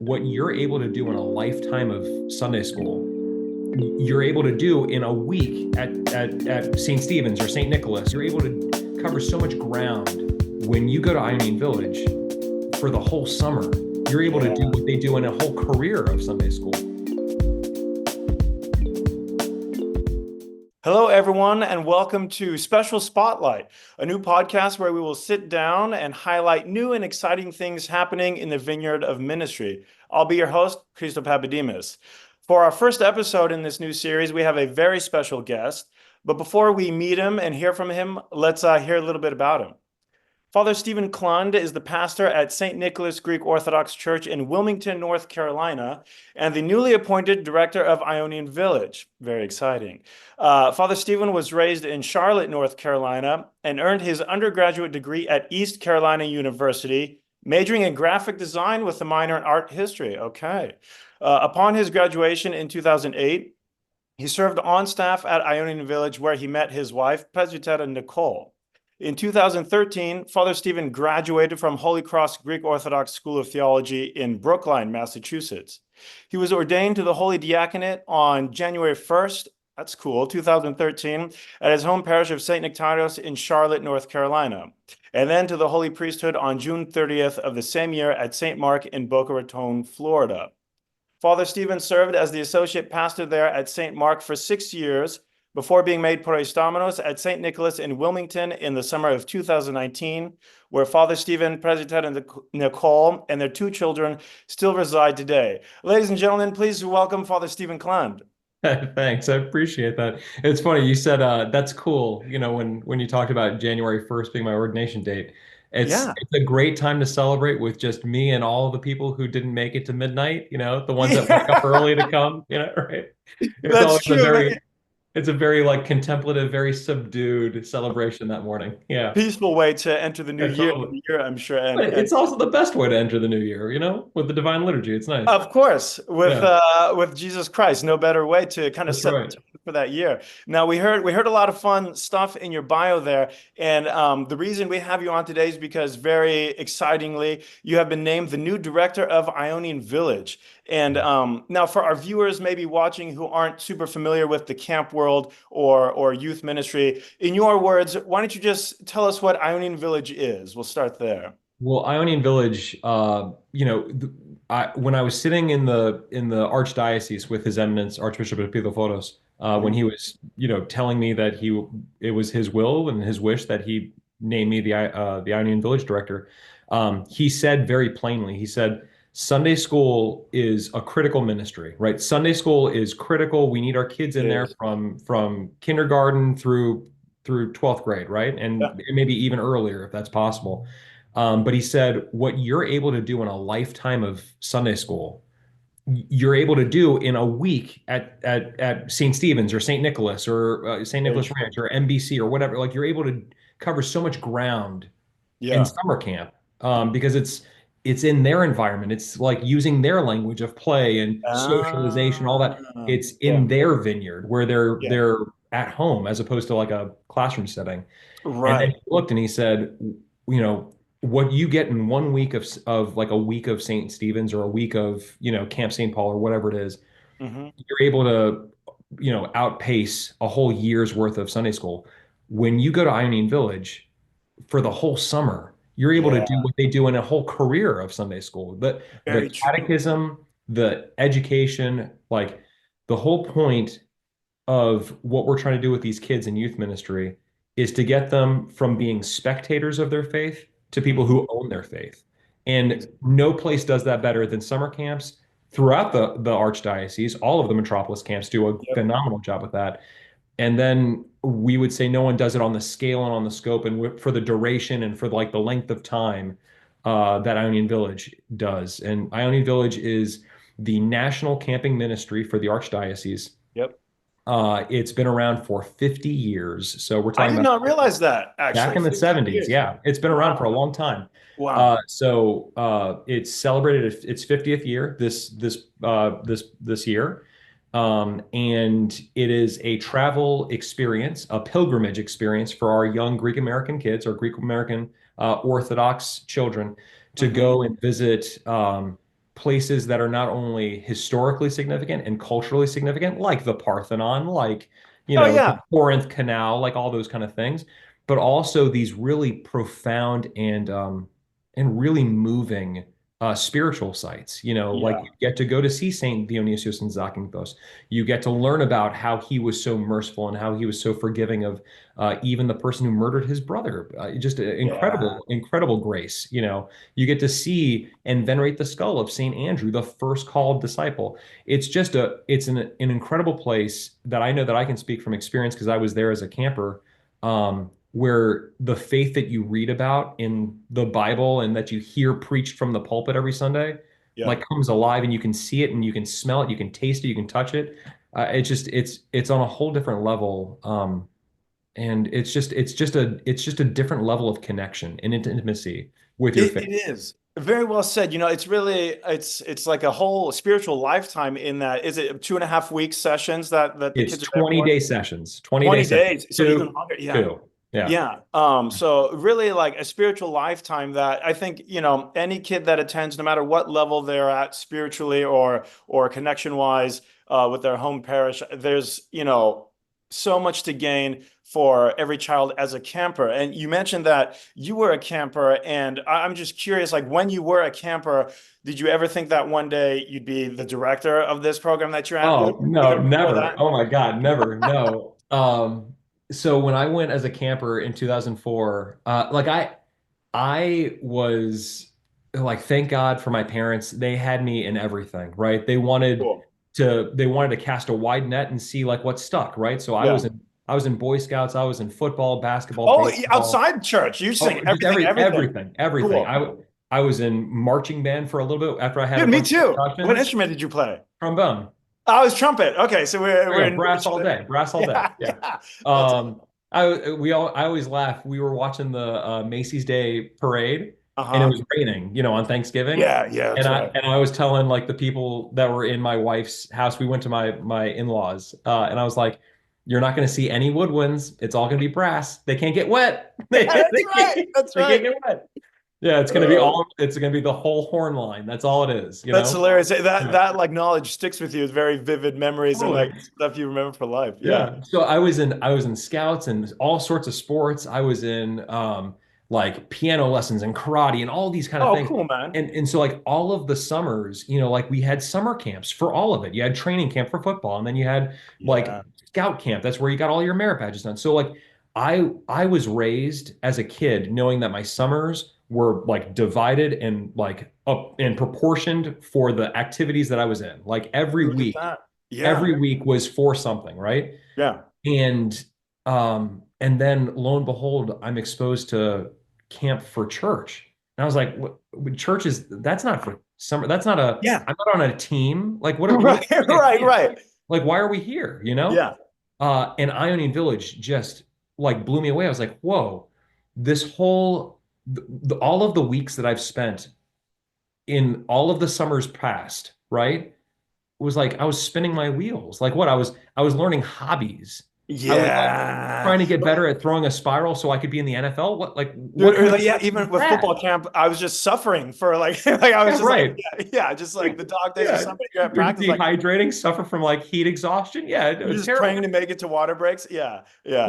what you're able to do in a lifetime of Sunday school, you're able to do in a week at St. Stephen's or St. Nicholas. You're able to cover so much ground when you go to Ionian Village for the whole summer. You're able to do Yeah. what they do in a whole career of Sunday school. Hello, everyone, and welcome to Special Spotlight, a new podcast where we will sit down and highlight new and exciting things happening in the vineyard of ministry. I'll be your host, Christo Papadimos. For our first episode in this new series, we have a very special guest. But before we meet him and hear from him, let's hear a little bit about him. Father Stephen Klund is the pastor at St. Nicholas Greek Orthodox Church in Wilmington, North Carolina, and the newly appointed director of Ionian Village. Very exciting. Father Stephen was raised in Charlotte, North Carolina, and earned his undergraduate degree at East Carolina University, majoring in graphic design with a minor in art history. Okay. Upon his graduation in 2008, he served on staff at Ionian Village, where he met his wife, Presbytera Nicole. In 2013, Father Stephen graduated from Holy Cross Greek Orthodox School of Theology in Brookline, Massachusetts. He was ordained to the Holy Diaconate on January 1st, that's cool, 2013, at his home parish of St. Nectarios in Charlotte, North Carolina, and then to the Holy Priesthood on June 30th of the same year at St. Mark in Boca Raton, Florida. Father Stephen served as the associate pastor there at St. Mark for 6 years, before being made proestamenos at St. Nicholas in Wilmington in the summer of 2019, where Father Stephen, Presbytera, and Nicole and their 2 children still reside today. Ladies and gentlemen, please welcome Father Stephen Klund. Thanks, I appreciate that. It's funny you said that's cool. You know, when you talked about January 1st being my ordination date, Yeah. it's a great time to celebrate with just me and all of the people who didn't make it to midnight. You know, the ones that woke up early to come. You know, right? It's That's always a true. very It's a very like contemplative, very subdued celebration that morning. Yeah, Peaceful way to enter the new yeah, totally. year, I'm sure. But And it's also the best way to enter the new year, you know, with the Divine Liturgy. It's nice. of course, Yeah, with Jesus Christ, no better way to kind of that's set right. the tone for that year. Now we heard a lot of fun stuff in your bio there, and the reason we have you on today is because very excitingly, you have been named the new director of Ionian Village. And now for our viewers maybe watching who aren't super familiar with the camp world or youth ministry, in your words, why don't you just tell us what Ionian Village is? We'll start there. Well, Ionian Village, when I was sitting in the archdiocese with His Eminence Archbishop Epiphotos, when Mhm. he was, telling me that it was his will and his wish that he named me the Ionian Village director, he said very plainly, he said, Sunday school is a critical ministry, right? Sunday school is critical. We need our kids in there Is. from kindergarten through 12th grade, right? Yeah. And maybe even earlier if that's possible. But he said, what you're able to do in a lifetime of Sunday school, you're able to do in a week at St. Stephen's or St. Nicholas or St. Very Nicholas true. Ranch or NBC or whatever. Like you're able to cover so much ground in Yeah. summer camp because it's in their environment. It's like using their language of play and socialization, all that. Ah, It's yeah, in their vineyard where yeah, they're at home as opposed to like a classroom setting. And then right. he looked and he said, what you get in 1 week of like a week of St. Stephen's or a week of, Camp St. Paul or whatever it is, Hmm. you're able to, outpace a whole year's worth of Sunday school. When you go to Ionian Village for the whole summer, you're able to Yeah, do what they do in a whole career of Sunday school. The very true. catechism, the education, like the whole point of what we're trying to do with these kids in youth ministry is to get them from being spectators of their faith to people Hmm. who own their faith. And no place does that better than summer camps throughout the archdiocese. All of the metropolis camps do a Yep. phenomenal job with that. And then we would say no one does it on the scale and on the scope and for the duration and for like the length of time that Ionian Village does. And Ionian Village is the national camping ministry for the archdiocese. Yep. It's been around for 50 years. So we're I talking did about not realize that back actually. in the 50 70s. years. Yeah, it's been around for a Wow. long time. Wow. It's celebrated its 50th year this year. And it is a travel experience, a pilgrimage experience for our young Greek American kids or Greek American Orthodox children to Hmm. go and visit places that are not only historically significant and culturally significant, like the Parthenon, like, Oh the yeah. Corinth Canal, like all those kind of things, but also these really profound and really moving spiritual sites. Like Yeah. you get to go to see Saint Dionysius and Zakynthos. You get to learn about how he was so merciful and how he was so forgiving of even the person who murdered his brother. Just Yeah. incredible, incredible grace. You get to see and venerate the skull of Saint Andrew, the first called disciple. It's an incredible place that I know that I can speak from experience because I was there as a camper, where the faith that you read about in the Bible and that you hear preached from the pulpit every Sunday, Yeah. like comes alive and you can see it and you can smell it, you can taste it, you can touch it. It's on a whole different level. And it's just a different level of connection and intimacy with your faith. It is very well said. It's really it's like a whole spiritual lifetime in that. Is it 2.5 week sessions that the It's kids are there 20 for? day sessions, 20 day 20 sessions, days. So even two, longer. Yeah. two. Yeah. Yeah. So really like a spiritual lifetime that I think, any kid that attends, no matter what level they're at spiritually or connection wise, with their home parish, there's, so much to gain for every child as a camper. And you mentioned that you were a camper, and I'm just curious, like when you were a camper, did you ever think that one day you'd be the director of this program that you're at? Or Oh, no, even before never. that? Oh my God, never. No. So when I went as a camper in 2004, like I was like, thank God for my parents. They had me in everything, right? Cool. They wanted to cast a wide net and see like what stuck, right? So Yeah. I was in Boy Scouts, I was in football, basketball, Oh, baseball. outside church, you're saying Oh, just everything. everything. Cool. I was in marching band for a little bit after I had a Dude, me bunch of too. What concussions. instrument did you play? Trombone. Oh, it's trumpet. Okay, so Oh we're yeah, in brass all day, brass all day. yeah, Yeah. yeah. That's Um, I always laugh. We were watching the Macy's Day Parade, and it uh-huh. was raining, on Thanksgiving. Yeah, yeah, And that's I right. and I was telling like the people that were in my wife's house. We went to my in-laws, and I was like, "You're not going to see any woodwinds. It's all going to be brass. They can't get wet. Yeah, They, that's they right. can't, That's they can't right. get wet." Yeah, it's going to be Uh, all. It's going to be the whole horn line. That's all it is. that's hilarious. That Yeah, that like knowledge sticks with you. It's very vivid memories and like totally. stuff you remember for life. Yeah. Yeah. So I was in scouts and all sorts of sports. I was in like piano lessons and karate and all these kind of Oh, things. cool, man. And so like all of the summers, like we had summer camps for all of it. You had training camp for football, and then you had like Yeah. scout camp. That's where you got all your merit badges done. So like I was raised as a kid knowing that my summers were like divided and like up and proportioned for the activities that I was in. Like Look at that. Yeah. every week was for something, right? Yeah. And and then lo and behold, I'm exposed to camp for church. And I was like, church is that's not for summer. That's not a Yeah. I'm not on a team. Like what are Right, we doing at right, camp? right. Like why are we here? Yeah. And Ionian Village just like blew me away. I was like, whoa, this whole all of the weeks that I've spent in all of the summers past, right? Was like I was spinning my wheels. Like what? I was learning hobbies. I was like Yeah. trying to get better at throwing a spiral so I could be in the NFL. What Dude, or kind of like, yeah, connection even is with that? football camp, I was just suffering for like, like I was Yeah, just like, right. yeah, yeah, just like the dog days of Yeah. somebody you're at You're practice, like dehydrating, suffer from like heat exhaustion. Yeah, you're just praying terrible. to make it to water breaks. Yeah, yeah,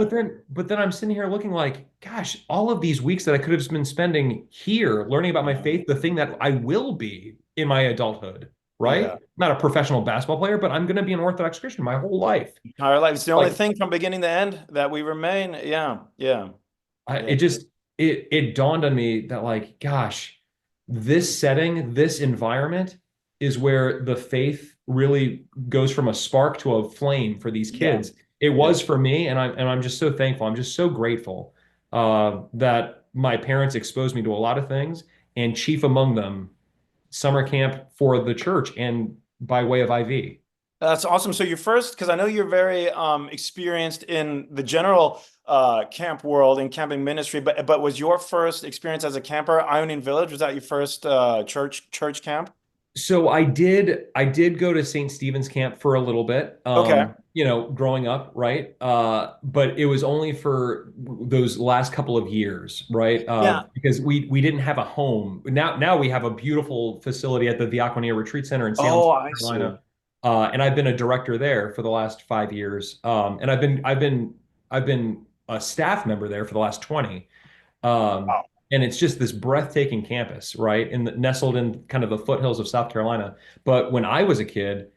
But then I'm sitting here looking like, gosh, all of these weeks that I could have been spending here learning about my yeah, faith, the thing that I will be in my adulthood, yeah. right? Not a professional basketball player, but I'm going to be an Orthodox Christian my whole life. Our life. It's the only Like thing from beginning to end that we remain. Yeah, yeah, yeah. it just it dawned on me that like, gosh, this setting, this environment is where the faith really goes from a spark to a flame for these Yeah, kids. It yeah. was for me, and I'm just so thankful. I'm just so grateful that my parents exposed me to a lot of things, and chief among them, summer camp for the church and by way of IV. That's awesome. So you first, because I know you're very experienced in the general camp world and camping ministry, but was your first experience as a camper Ionian Village? Was that your first church camp? So I did go to St. Stephen's Camp for a little bit, Okay. growing up, right? But it was only for those last couple of years, right? Yeah. Because we didn't have a home. Now we have a beautiful facility at the Diaconia Retreat Center in Salem, Oh, South I see. Carolina. And I've been a director there for the last 5 years. And I've been a staff member there for the last 20. Um, Wow. and it's just this breathtaking campus, right? Nestled in kind of the foothills of South Carolina. But when I was a kid,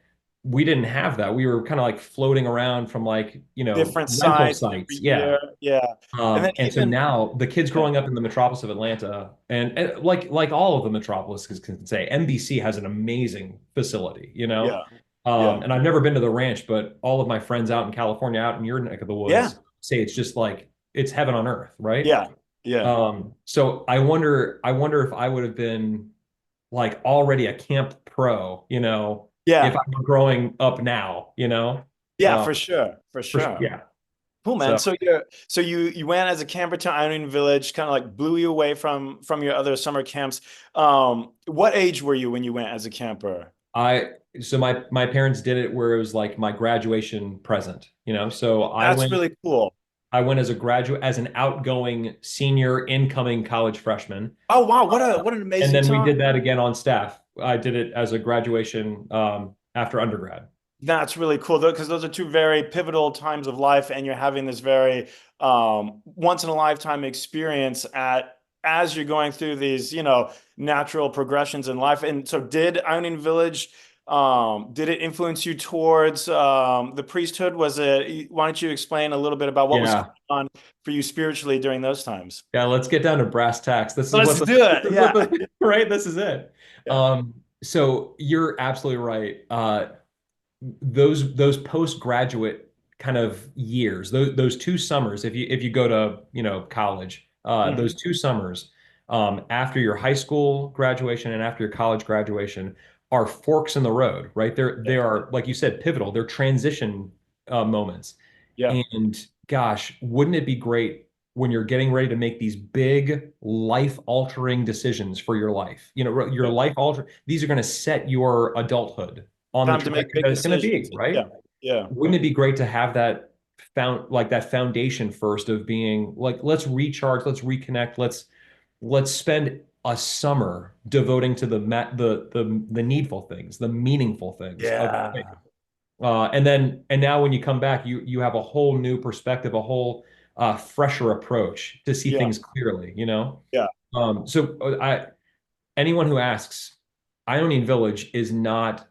we didn't have that. We were kind of like floating around from like, Different rental sites sites. every Yeah. year. Yeah. And then And so even, now the kids yeah, growing up in the metropolis of Atlanta, and like all of the metropolises can say, NBC has an amazing facility, yeah, yeah, And I've never been to the ranch, but all of my friends out in California, out in your neck of the yeah, woods, say it's just like it's heaven on earth, right? yeah, yeah, So I wonder if I would have been like already a camp pro, if yeah, I were growing up now, yeah, uh, for sure, for sure. yeah. Cool, man. So So you went as a camper to Ionian Village, kind of like blew you away from your other summer camps. What age were you when you went as a camper? I so my parents did it where it was like my graduation present, So I That's went really cool. I went as a graduate as an outgoing senior incoming college freshman. Oh wow, what an And amazing then we time. did that again on staff. I did it as a graduation after undergrad. That's really cool though, because those are two very pivotal times of life, and you're having this very once in a lifetime experience at as you're going through these, natural progressions in life. And so, did Ionian Village, did it influence you towards the priesthood? Was it? Why don't you explain a little bit about what was going Yeah. on for you spiritually during those times? Yeah, let's get down to brass tacks. This is what Let's the do this it. is what Yeah. the right, this is it. Yeah. So you're absolutely right. Those postgraduate kind of years, those 2 summers, if you go to, college, those Mhm. 2 summers, after your high school graduation and after your college graduation are forks in the road, right? They are, like you said, pivotal. They're transition moments. Yeah. And gosh, wouldn't it be great when you're getting ready to make these big life-altering decisions for your life? Your Yeah. life alter these are going to set your adulthood on the Time to make trajectory big that it's going to be, decisions. Yeah. right? Yeah. Wouldn't it be great to have that foundation first of being like, let's recharge, let's reconnect, let's spend a summer devoting to the needful things, the meaningful things of life. Yeah. And now when you come back, you have a whole new perspective, a whole fresher approach to see Yeah. things clearly, Yeah. I anyone who asks, Ionian Village is not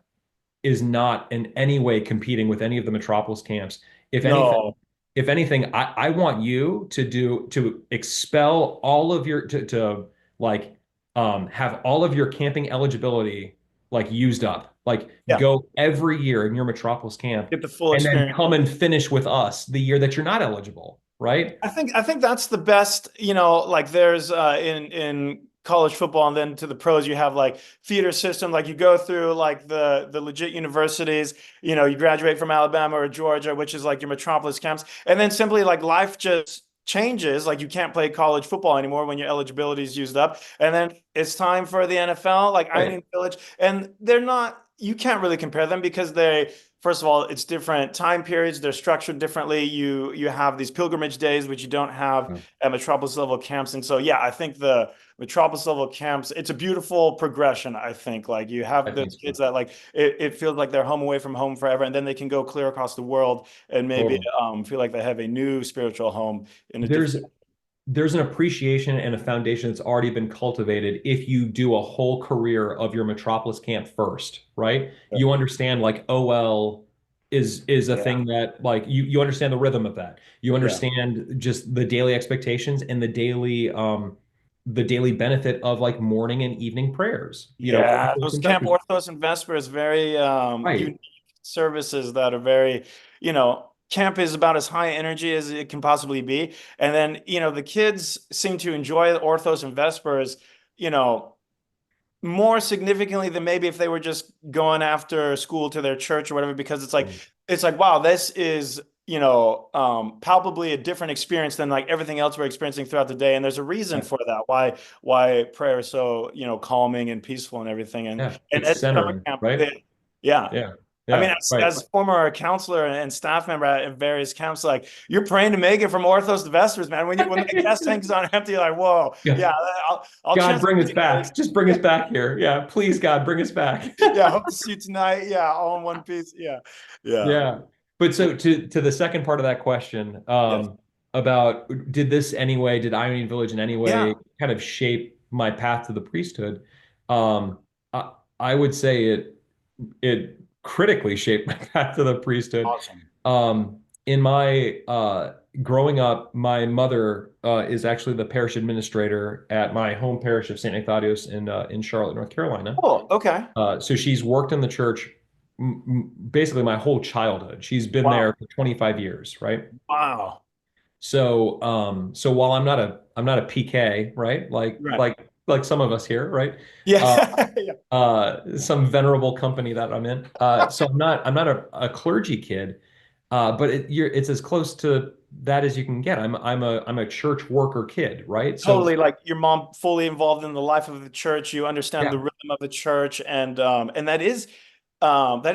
in any way competing with any of the Metropolis camps. If anything, No. if anything, I want you to expel all of your to like have all of your camping eligibility like used up. Like Yeah. go every year in your Metropolis camp Get the full and then experience. come and finish with us the year that you're not eligible, right? I think that's the best, like there's in college football and then to the pros you have like theater system, like you go through like the legit universities, you graduate from Alabama or Georgia, which is like your metropolis camps, and then simply like life just changes, like you can't play college football anymore when your eligibility is used up, and then it's time for the NFL, like Right. Iron Village, and they're not, you can't really compare them because they, first of all, it's different time periods. They're structured differently. You have these pilgrimage days, which you don't have Yeah, at metropolis level camps. And so, yeah, I think the metropolis level camps, it's a beautiful progression. I think like you I have think those so. kids that like it feels like they're home away from home forever, and then they can go clear across the world and maybe Totally. feel like they have a new spiritual home in a There's different. there's an appreciation and a foundation that's already been cultivated if you do a whole career of your Metropolis camp first, right? You understand like OL is a Yeah, thing that like you understand the rhythm of that. You yeah. understand just the daily expectations and the daily benefit of like morning and evening prayers, Yeah, Orthos those and Camp Vespers. Orthos and Vespers, very Right. unique services that are very, camp is about as high energy as it can possibly be. And then, the kids seem to enjoy the Orthos and Vespers, you know, more significantly than maybe if they were just going after school to their church or whatever, because it's like wow, this is palpably a different experience than like everything else we're experiencing throughout the day. And there's a reason Yeah. for that, why prayer is so, calming and peaceful and everything. Yeah. And It's at summer centering, camp, right? yeah. Yeah. I mean, Yeah. Right. as former counselor and staff member at various camps, like you're praying to make it from Orthos to Vespers, man. When the gas tank is on empty, you're like, whoa, Yeah. yeah, I'll God, chance, bring us back. Just bring us back here. Yeah. Please, God, bring us back. yeah, hope to see you tonight. Yeah, all in one piece. Yeah, yeah, Yeah. But so to the second part of that question, yes, about did Ionian Village in any way yeah, kind of shape my path to the priesthood? Um, I would say it critically shaped my path to the priesthood. awesome. In my growing up, my mother is actually the parish administrator at my home parish of St. Euthydius in Charlotte, North Carolina. Cool. Okay. So she's worked in the church basically my whole childhood. She's been there Wow. for 25 years, right? Wow. So while I'm not a PK, right? Right. Like some of us here, right? Yeah. Uh, Yeah. some venerable company that I'm in. So I'm not a clergy kid, but it's as close to that as you can get. I'm a church worker kid, right? So Totally. Like your mom fully involved in the life of the church. You understand the yeah. rhythm of the church, and that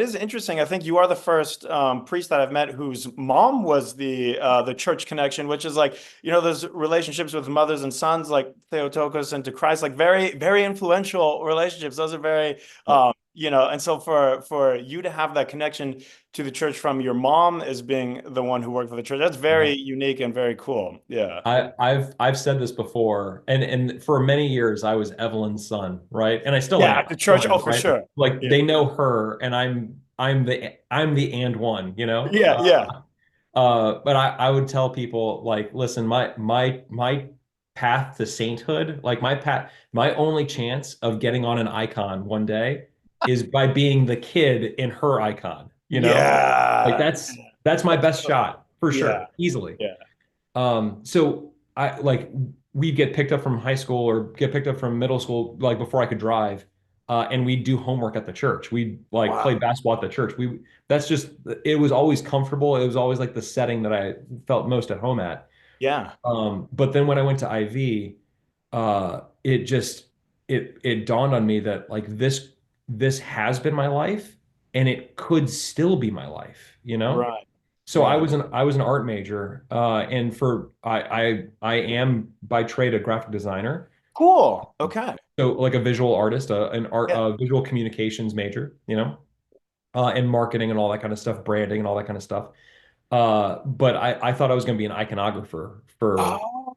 is interesting. I think you are the first priest that I've met whose mom was the church connection, which is like, those relationships with mothers and sons, like Theotokos and to Christ, like very, very influential relationships. Those are very, and so for you to have that connection to the church from your mom as being the one who worked for the church, that's Yeah. very unique and very cool. Yeah. I've said this before, and for many years I was Evelyn's son, right? And I still Yeah, am, at the church. Oh, for right? sure. Like Yeah. they know her, and I'm the and one, you know. Yeah. Yeah. But I would tell people like, listen, my path to sainthood, like my only chance of getting on an icon one day is by being the kid in her icon, you know? Like Yeah. that's my That's best so, shot for yeah. sure, easily. Yeah. So I like we'd get picked up from high school or get picked up from middle school like before I could drive, and we'd do homework at the church. We'd like play Wow. basketball at the church. That's just it was always comfortable. It was always like the setting that I felt most at home at. Yeah. But then when I went to IV, it just it dawned on me that like this has been my life, and it could still be my life, you know? Right. So I Right. was an art major, and for I am by trade a graphic designer, Cool. Okay. so like a visual artist, Yeah. a visual communications major, and marketing and all that kind of stuff, branding and all that kind of stuff. But I thought I was going to be an iconographer for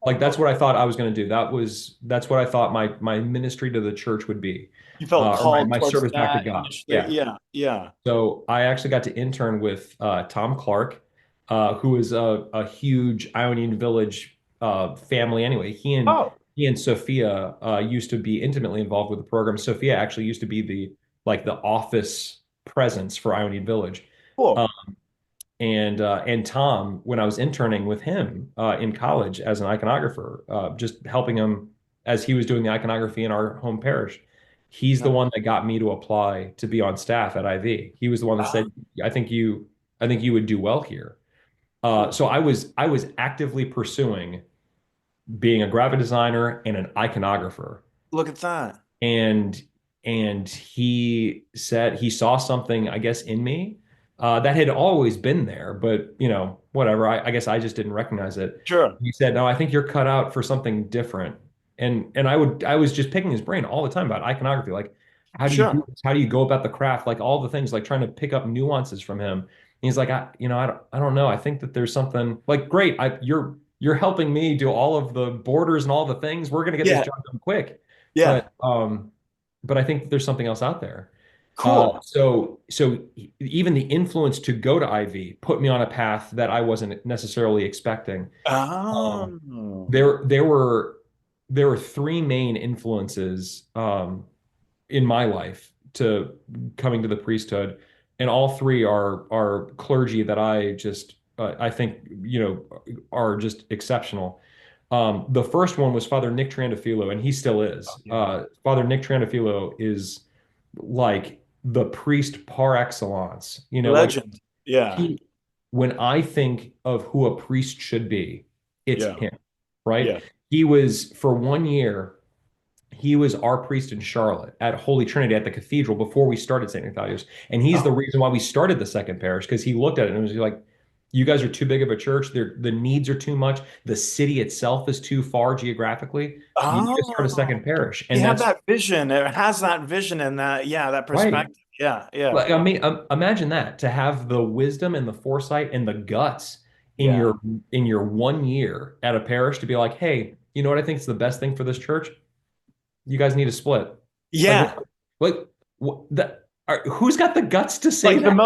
like that's Oh, what I thought I was going to do. That's what I thought my ministry to the church would be, you felt or my called my towards service back to that God. initially. Yeah. Yeah. Yeah. So I actually got to intern with Tom Clark, who is a huge Ionian Village family. Anyway, Oh, he and Sophia used to be intimately involved with the program. Sophia actually used to be the office presence for Ionian Village. cool. And Tom, when I was interning with him in college as an iconographer, just helping him as he was doing the iconography in our home parish, he's the Nice. one that got me to apply to be on staff at IV. He was the one that Ah, said, I think you would do well here." cool. So I was actively pursuing being a graphic designer and an iconographer, Look at that. and he said he saw something, I guess, in me that had always been there, but whatever. I guess I just didn't recognize it. Sure. He said, "No, I think you're cut out for something different." And I was just picking his brain all the time about iconography, like how do you do Sure. this? How do you go about the craft? Like all the things, like trying to pick up nuances from him. And he's like, I don't know. I think that there's something like great. You're helping me do all of the borders and all the things. We're gonna get this Yeah. job done quick. Yeah. But I think there's something else out there. Cool. So even the influence to go to IV put me on a path that I wasn't necessarily expecting. Um, Oh. there were three main influences in my life to coming to the priesthood, and all three are clergy that I think are just exceptional. The first one was Father Nick Trandafilo, and he still Oh, is. yeah. Father Nick Trandafilo is like the priest par excellence. Like Legend. Yeah. he when I think of who a priest should be, it's Yeah. him, right? Yeah. He was, for 1 year, he was our priest in Charlotte at Holy Trinity at the cathedral before we started St. Ignatius. And he's the Oh. reason why we started the second parish, because he looked at it and was like, you guys are too big of a church. The needs are too much. The city itself is too far geographically. You need to start a Oh. second parish. He And had that's that vision. It has that vision and that, yeah, that right. perspective. Yeah. Yeah. Like, I mean, imagine that, to have the wisdom and the foresight and the guts in Yeah. your 1 year at a parish to be like, hey, you know what I think is the best thing for this church? You guys need to split. Like, Yeah. like who's got the guts to say Like that? the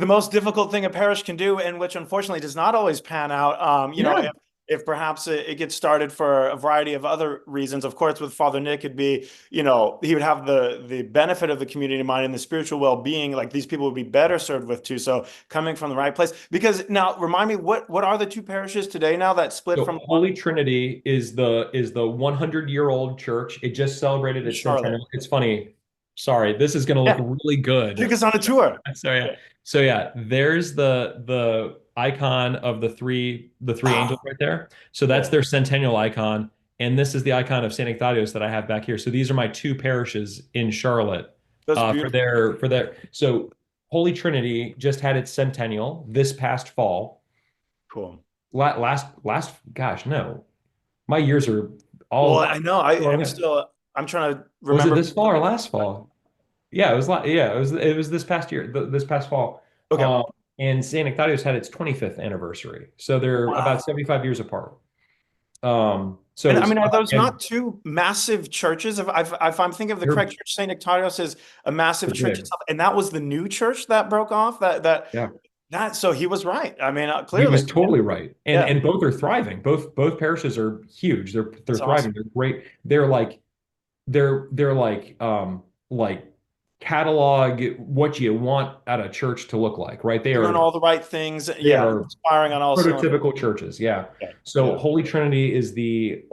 most difficult thing a parish can do, and which unfortunately does not always pan out. Yeah. If perhaps it gets started for a variety of other reasons. Of course, with Father Nick, it'd be, he would have the benefit of the community mind and the spiritual well-being. Like these people would be better served with too. So coming from the right place. Because now, remind me, what are the two parishes today now that split So from one Holy Trinity is the 100-year-old church. It just celebrated in its Charlotte? centennial. It's funny. Sorry, this is going to look Yeah, really good. take us on a tour. So yeah. Yeah. So yeah, there's the icon of the three angels Ah, right there. So that's cool. their centennial icon. And this is the icon of St. Ignatius that I have back here. So these are my two parishes in Charlotte That's for beautiful. their so Holy Trinity just had its centennial this past fall. Cool. Last gosh, no. My years are Well, all I know. I'm trying to was it remember. this fall or last fall? Yeah, it was this past year, this past fall. Okay. Um, and St. Ignatius had its 25th anniversary. So they're about Wow. 75 years apart. And I mean, are those And not two massive churches? If I'm thinking of the they're correct church, St. Nectarios is a massive they're church big. itself, and that was the new church that broke off. Yeah. So he was right. I mean, He clearly, was totally right. And yeah, and both are thriving. Both parishes are huge. They're that's awesome. thriving. They're great. They're like catalog what you want at a church to look like, right? They Doing are all the right things. they Yeah, are firing on all cylinders. prototypical churches, yeah. Yeah, So yeah, Holy Trinity is the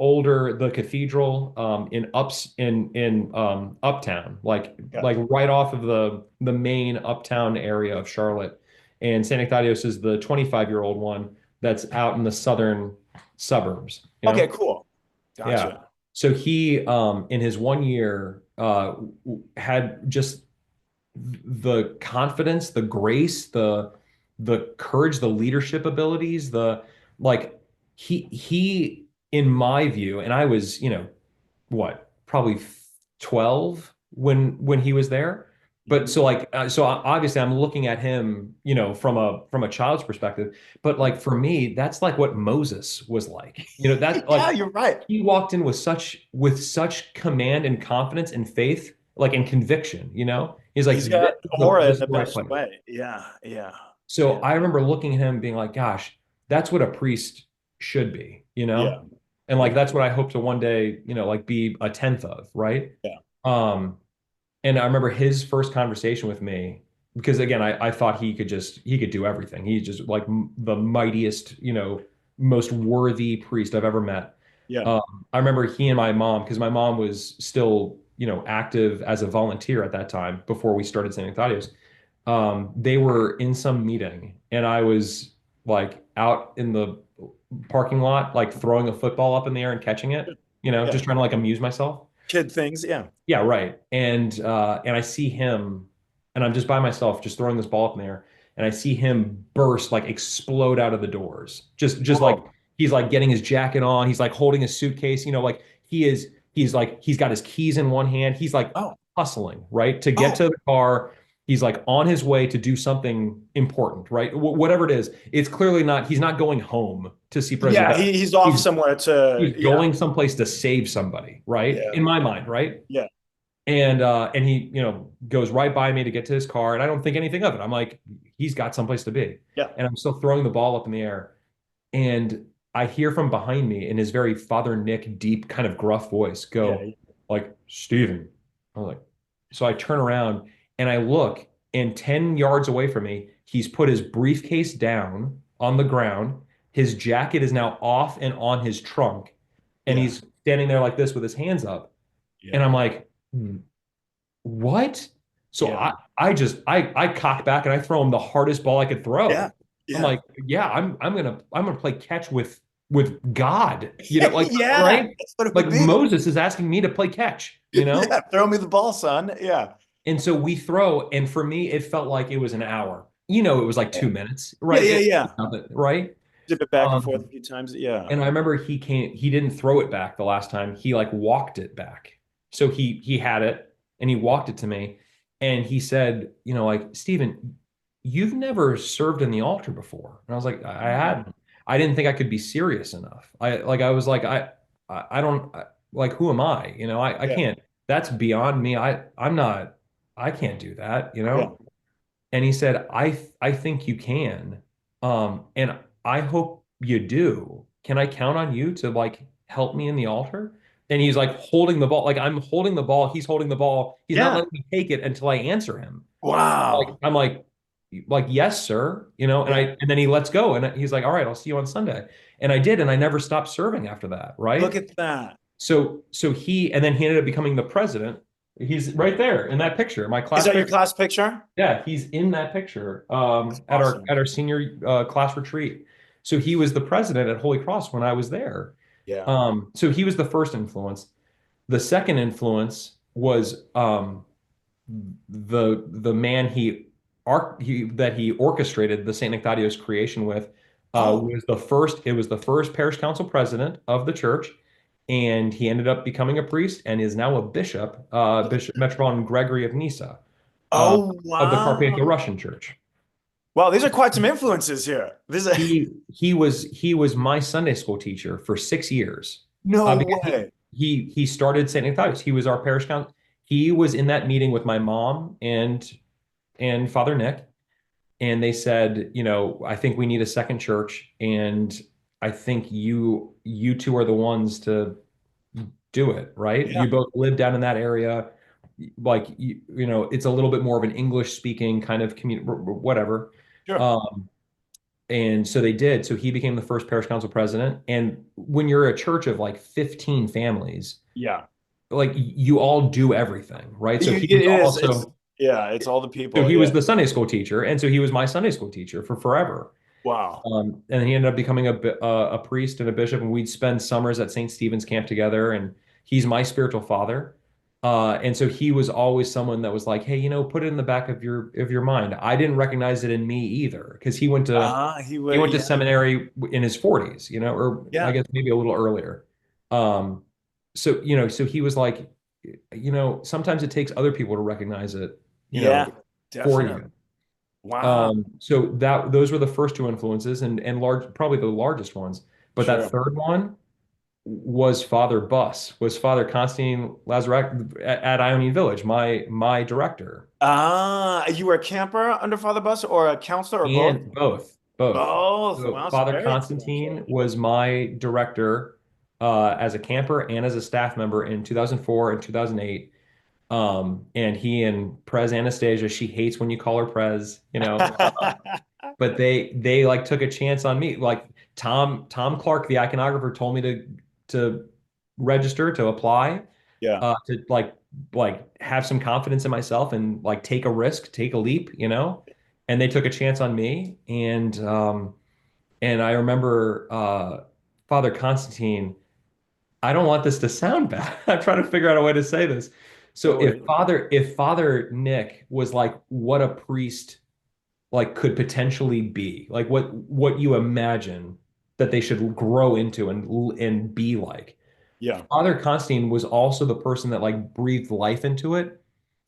cathedral in Uptown, yeah. like right off of the main Uptown area of Charlotte. And St. Ignatius is the 25-year-old one that's out in the southern suburbs, you Okay, know? cool. Yeah. Gotcha. So he in his 1 year had just the confidence, the grace, the courage, the leadership abilities, the like he in my view, and I was, what, probably 12 when he was there. But Mhm. obviously I'm looking at him, from a child's perspective, but like for me, that's like what Moses was like. That Yeah, like you're right. he walked in with such command and confidence and faith, like and conviction, He's like, He's got aura this in is the the right best place. way. Yeah, yeah, So yeah, I remember looking at him being like, gosh, that's what a priest should be. yeah, And like yeah, that's what I hope to one day, like be a tenth of, right? yeah, Um, and I remember his first conversation with me, because again, I thought he could do everything. He's just like the mightiest, most worthy priest I've ever met. yeah. Um, I remember he and my mom, because my mom was still, active as a volunteer at that time before we started St. Ignatius. They were in some meeting, and I was like out in the parking lot, like throwing a football up in the air and catching it, Yeah. just trying to like amuse myself. Kid things. Yeah. Yeah, right. And I see him, and I'm just by myself, just throwing this ball up in the air, and I see him burst, like explode out of the doors. Just like Whoa. he's like getting his jacket on, he's like holding his suitcase, like he's like he's got his keys in one hand. He's like Oh. hustling, right? To get Oh. to the car. He's like on his way to do something important, right? Whatever it is. It's clearly not, he's not going home to see Yeah. President. He's off He's somewhere to. he's Yeah. going someplace to save somebody, right? Yeah. In my mind, right? Yeah. And he, goes right by me to get to his car, and I don't think anything of it. I'm like, he's got someplace to be. Yeah. And I'm still throwing the ball up in the air. And I hear from behind me in his very Father Nick, deep, kind of gruff voice Yeah. go, like, Stephen. I'm like, so I turn around and I look, and 10 yards away from me, he's put his briefcase down on the ground. His jacket is now off and on his trunk. And Yeah. he's standing there like this with his hands up. And Yeah. I'm like, what? So Yeah. I cock back and I throw him the hardest ball I could Yeah. throw. I'm Yeah. like, yeah, I'm gonna play catch with God, like, Yeah, right? that's what it Like would be. Moses is asking me to play catch. Yeah, throw me the ball, son. Yeah. And so we throw, and for me, it felt like it was an hour. It was like 2 minutes, Yeah, right? yeah, yeah. Nothing, right? Dip it back and forth a Um, few times. Yeah. and I remember he didn't throw it back the last time. He like walked it back. So he had it and he walked it to me and he said, like, Stephen, you've never served in the altar before. And I was like, I hadn't. I didn't think I could be serious enough. I was like, I don't like, who am I? I Yeah. can't, that's beyond me. I'm not, I can't do that. Yeah. And he said, I think you can. And I hope you do. Can I count on you to like help me in the altar? And he's like holding the ball, like I'm holding the ball, he's holding the ball. He's not Yeah. letting me take it until I answer him. Like Wow. I'm like, yes, sir. And Yeah. and then he lets go and he's like, all right, I'll see you on Sunday. And I did, and I never stopped serving after that, Look right? at that. So and then he ended up becoming the president. He's right there in that picture, my Is class that your picture. class picture? Yeah, he's in that picture That's at our awesome. at our senior class retreat. So he was the president at Holy Cross when I was there. Yeah. So he was the first influence. The second influence was the man that he orchestrated the St. Ignatio's creation with Oh, was the first. It was the first parish council president of the church, and he ended up becoming a priest and is now a bishop, Bishop Metropolitan Gregory of Nyssa, uh, oh, of the wow. Carpatho-Russian Church. Wow, these are quite some influences here. This is He was my Sunday school teacher for 6 years. no Because way. he started St. Ignatius. He was our parish council. He was in that meeting with my mom and Father Nick, and they said, I think we need a second church, and I think you two are the ones to do it, right? Yeah, You both live down in that area. Like it's a little bit more of an English speaking kind of community, whatever. sure. Um, and so they did. So he became the first parish council president. And when you're a church of like 15 families, Yeah. like you all do everything, right? So he It was is. It's also, yeah, it's all the so people. he Yeah. was the Sunday school teacher. And so he was my Sunday school teacher for forever. Wow. And he ended up becoming a priest and a bishop, and we'd spend summers at St. Stephen's camp together. And he's my spiritual father. And so he was always someone that was like, hey, put it in the back of your mind. I didn't recognize it in me either, because He he would, went to yeah. seminary in his 40s, or I Yeah. guess maybe a little earlier. Um, so he was like, sometimes it takes other people to recognize it, Yeah, for definitely. you. Wow. So those were the first two influences and large, probably the largest ones. But that Sure. third one was Father Constantine Lazarek at Ionian Village, my director. You were a camper under Father Bus or a counselor or both? And both. Both. So Wow, so Father very Constantine influential. was my director as a camper and as a staff member in 2004 and 2008. And he and Prez Anastasia, she hates when you call her Prez, but they like took a chance on me. Like Tom Clark, the iconographer, told me to register, to apply, Yeah. to like have some confidence in myself and like take a risk, take a leap. And they took a chance on me. And I remember Father Constantine. I don't want this to sound bad. I'm trying to figure out a way to say this. So No if worries. Father Nick was like what a priest like could potentially be, like what you imagine that they should grow into and be like. Yeah. Father Constantine was also the person that like breathed life into it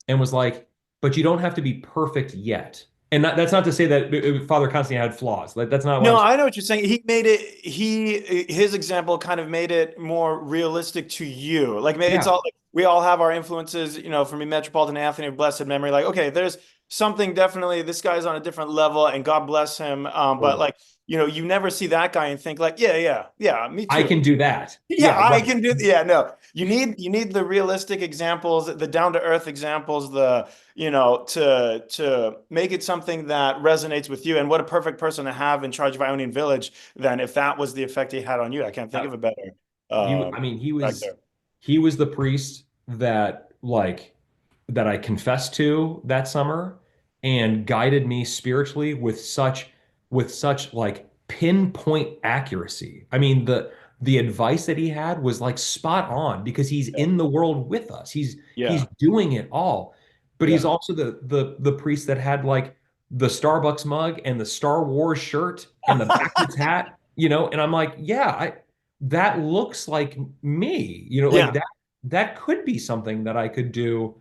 and was like, but you don't have to be perfect yet. And that's not to say that Father Constantine had flaws. Like that's not what No, I'm saying. I know what you're saying. He made it, his example kind of made it more realistic to you. Like it's Yeah. all like we all have our influences, for me, Metropolitan Anthony of blessed memory. Like, okay, there's something definitely, this guy's on a different level and God bless him. But Totally. like, you never see that guy and think like, yeah, yeah, yeah, me I too. can do that. Yeah, Yeah, I right. can do. Yeah, no. You need the realistic examples, the down to earth examples, to make it something that resonates with you. And what a perfect person to have in charge of Ionian Village than if that was the effect he had on you. I can't think Uh, of a better I mean, he back was there. he was the priest that I confessed to that summer and guided me spiritually with such with such like pinpoint accuracy. I mean, the advice that he had was like spot on because he's in the world with us. He's Yeah. doing it all. But he's Yeah. also the priest that had like the Starbucks mug and the Star Wars shirt and the backwards hat, and I'm like, yeah, that looks like me, like Yeah. that could be something that I could do,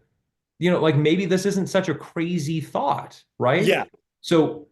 like maybe this isn't such a crazy thought, right? Yeah. So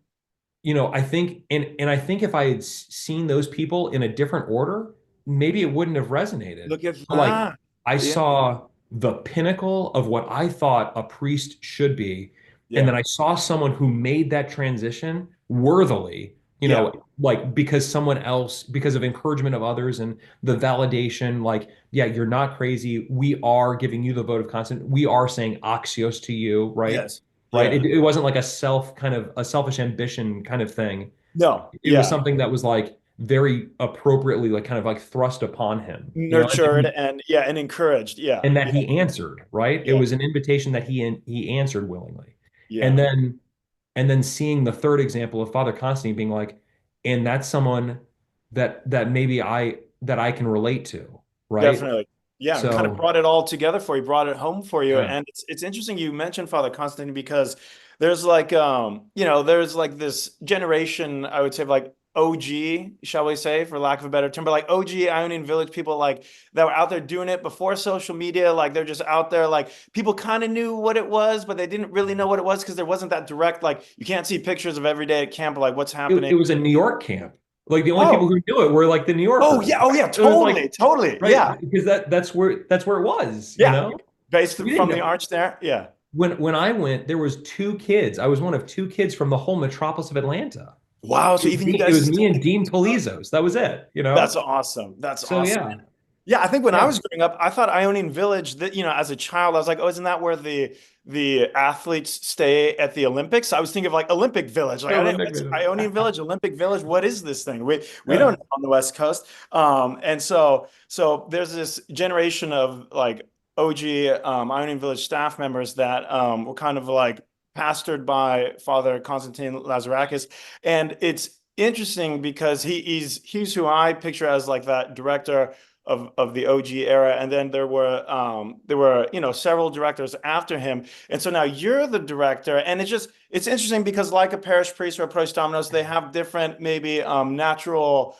I think, and I think if I had seen those people in a different order, maybe it wouldn't have resonated. Look at But like that. I Yeah. saw the pinnacle of what I thought a priest should be, and then Yeah. I saw someone who made that transition worthily, Yeah. like because someone else, because of encouragement of others and the validation, like, yeah, you're not crazy. We are giving you the vote of consent. We are saying axios to you, right? Yes. Right? Yeah. It wasn't like a selfish ambition kind of thing. No. It was Yeah. something that was like very appropriately like kind of like thrust upon him, Nurtured and yeah, and encouraged. Yeah. and that Yeah. he answered, right? It Yeah. was an invitation that he answered willingly. And Yeah. then seeing the third example of Father Constantine being like, and that's someone that maybe I can relate to, right? Definitely. Yeah, and kind of So brought it all together for you, brought it home for you. yeah, And it's interesting you mentioned Father Constantine because there's like there's like this generation, I would say, of like OG, shall we say, for lack of a better term, but like OG Ionian Village people like that were out there doing it before social media, like they're just out there, like people kind of knew what it was, but they didn't really know what it was because there wasn't that direct, like you can't see pictures of every day at camp, like what's it happening. was a New York camp. Like the only people Oh, who knew it were like the New Yorkers. oh yeah, It was like, totally, totally. right, Yeah. because that's where it was, Yeah. Based We didn't from the know. arch there. Yeah. When I went, there was two kids. I was one of two kids from the whole metropolis of Atlanta. Wow. It So was even you me, it was guys, me and Dean Polizos. That was it. that's awesome. That's So awesome. yeah, Yeah, I think when I yeah. was growing up, I thought Ionian Village that, as a child, I was like, oh, isn't that where the athletes stay at the Olympics? I was thinking of like Olympic Village. Like I didn't, Olympic it's Village. Ionian Village, Olympic Village. What is this thing? We don't Yeah. know on the West Coast. And so there's this generation of like OG Ionian Village staff members that were kind of like pastored by Father Constantine Lazarakis. And it's interesting because he's who I picture as like that director of the OG era, and then there were several directors after him, and so now you're the director, and it's interesting because like a parish priest or a prost dominus, they have different maybe natural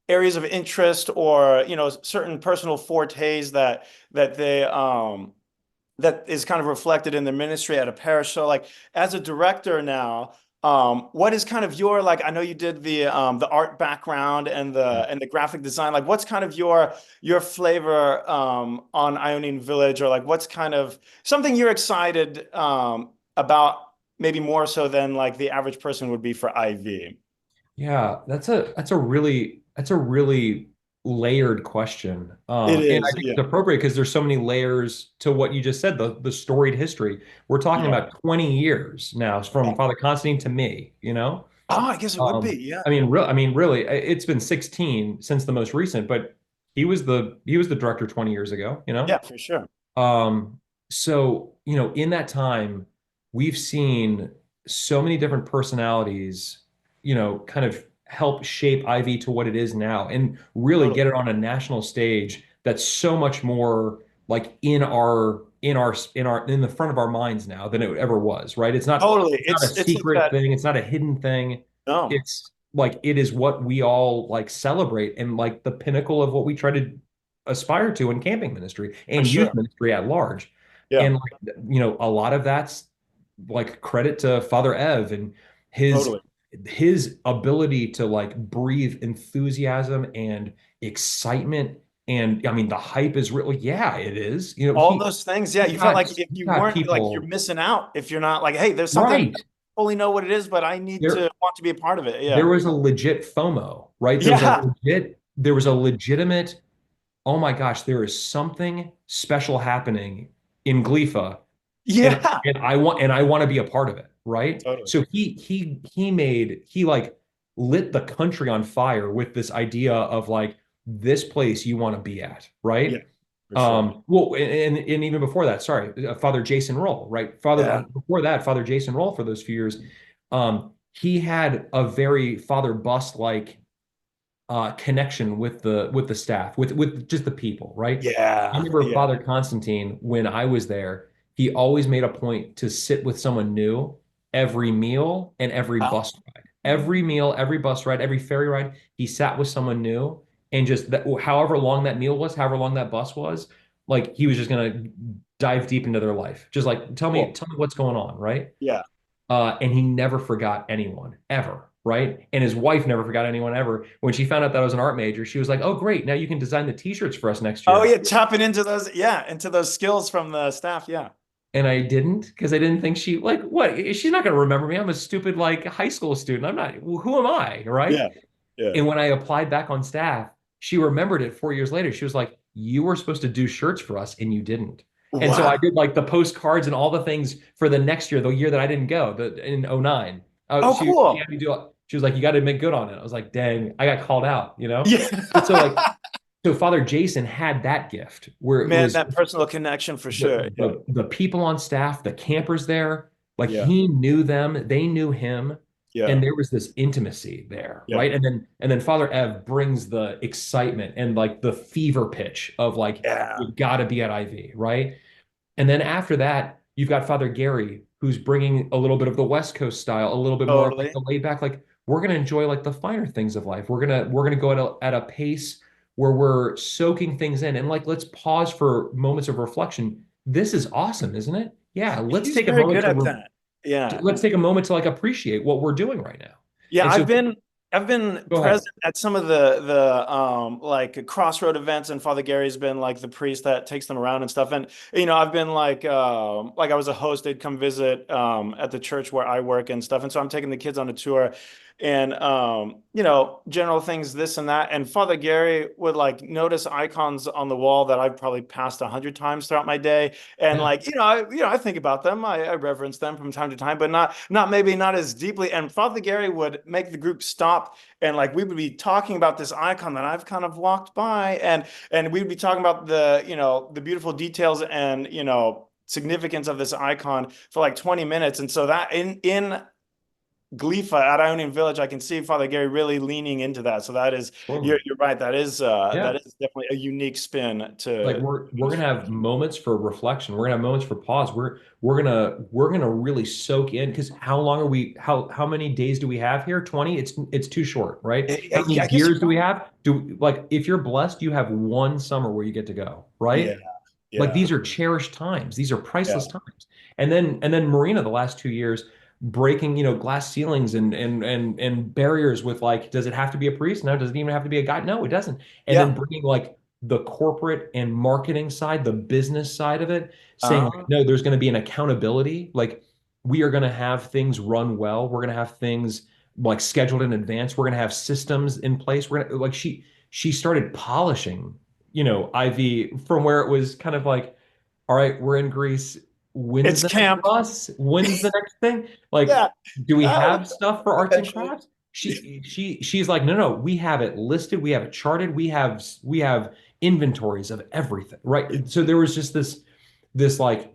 areas of interest or certain personal fortes that they that is kind of reflected in the ministry at a parish. So like as a director now, what is kind of your like I know you did the art background and the graphic design. Like what's kind of your flavor on Ionian Village, or like what's kind of something you're excited about maybe more so than like the average person would be for IV? Yeah, that's a really layered question. It And I is, think yeah. it's appropriate because there's so many layers to what you just said, the storied history. We're talking Yeah. about 20 years now from Father Constantine to me. Oh, I guess it would be. Yeah. Really, it's been 16 since the most recent, but he was the director 20 years ago. Yeah, for sure. Um, so, in that time, we've seen so many different personalities, kind of help shape Ivy to what it is now and really Totally. get it on a national stage that's so much more like in the front of our minds now than it ever was, right? It's not Totally. it's not a It's like secret that. thing, it's not a hidden thing. No, It's like it is what we all like celebrate and like the pinnacle of what we try to aspire to in camping ministry for and youth sure. ministry at large. Yeah, And like, a lot of that's like credit to Father Ev and his totally. his ability to like breathe enthusiasm and excitement. And I mean, the hype is really, yeah, it is. All those things. Yeah, He you felt got like if he you got weren't like you're people missing out if you're not like, hey, there's something I right don't fully know what it is, but I need to there. want to be a part of it. There Yeah. was a legit FOMO, right? Yeah. There was a legitimate, oh my gosh, there is something special happening in Glifa, and Yeah. I want to be a part of it, right? Totally. So he like lit the country on fire with this idea of like this place you want to be at, Yeah, right? for sure. Well, and even before that, sorry, Father Jason Roll, right? Yeah. Before that, Father Jason Roll for those few years, he had a very Father Bust like connection with the staff, with just the people, right? I Yeah, remember yeah. Father Constantine, when I was there, he always made a point to sit with someone new every meal and every Ah, bus ride. Every meal, every bus ride, every ferry ride, he sat with someone new, and just that, however long that meal was, however long that bus was, like he was just gonna dive deep into their life. Just like cool. tell me what's going on, right? Yeah. And he never forgot anyone ever, right? And his wife never forgot anyone ever. When she found out that I was an art major, she was like, "Oh, great! Now you can design the T-shirts for us next Oh year." yeah, tapping into those, yeah, into those skills from the staff. Yeah. And I didn't because I didn't think she like what? She's not going to remember me. I'm a stupid like high school student. I'm not. Who am I, right? Yeah. Yeah. And when I applied back on staff, she remembered it 4 years later. She was like, "You were supposed to do shirts for us, and you didn't." And so I Wow. did like the postcards and all the things for the next year, the year that I didn't go, in '09. Oh, She cool. had me do it. She was like, "You got to make good on it." I was like, "Dang, I got called out," you know? Yeah. And so like, so Father Jason had that gift where it Man, was that personal connection for sure. Yeah. the people on staff, the campers there, like Yeah. he knew them, they knew him, Yeah. and there was this intimacy there, Yeah. right? And then Father Ev brings the excitement and like the fever pitch of like Yeah. you got to be at IV, right? And then after that, you've got Father Gary, who's bringing a little bit of the West Coast style, a little bit more of like Totally. the laid back, like we're gonna enjoy like the finer things of life. We're gonna go at a pace where we're soaking things in, and like let's pause for moments of reflection. This is awesome, isn't it? Yeah, He's very good at that. Yeah. let's take a moment to like appreciate what we're doing right now. Yeah, And so I've been go ahead. present at some of the like crossroad events, and Father Gary's been like the priest that takes them around and stuff. And I've been like I was a host, they'd come visit at the church where I work and stuff. And so I'm taking the kids on a tour, and general things, this and that. And Father Gary would like notice icons on the wall that I've probably passed 100 times throughout my day. And Yeah. like, I think about them, I reverence them from time to time, but not as deeply. And Father Gary would make the group stop, and like we would be talking about this icon that I've kind of walked by, and we'd be talking about the beautiful details and significance of this icon for like 20 minutes. And so that in Glifa at Ionian Village, I can see Father Gary really leaning into that. So that is, Totally. you're right. That is Yeah. definitely a unique spin Like to. we're gonna have moments for reflection. We're gonna have moments for pause. We're gonna really soak in because how long are we? How many days do we have here? 20? It's too short, right? How many I guess you're years do we right. have? Do like if you're blessed, you have one summer where you get to go, Yeah, right? Like yeah, these are cherished times. These are yeah, priceless times. And then Marina, the last 2 years, breaking, glass ceilings and barriers with like, does it have to be a priest? No. Does it even have to be a guy? No, it doesn't. And then yeah. bringing like the corporate and marketing side, the business side of it, saying like, Uh, no, there's going to be an accountability. Like we are going to have things run well. We're going to have things like scheduled in advance. We're going to have systems in place. We're gonna like she started polishing IV from where it was kind of like, all right, we're in Greece. When's it's the next camp. bus? When's the next thing? Like, Yeah. do we Oh, have stuff for arts and eventually. crafts? She's like, no, no, we have it listed, we have it charted, we have inventories of everything, right? So there was just this like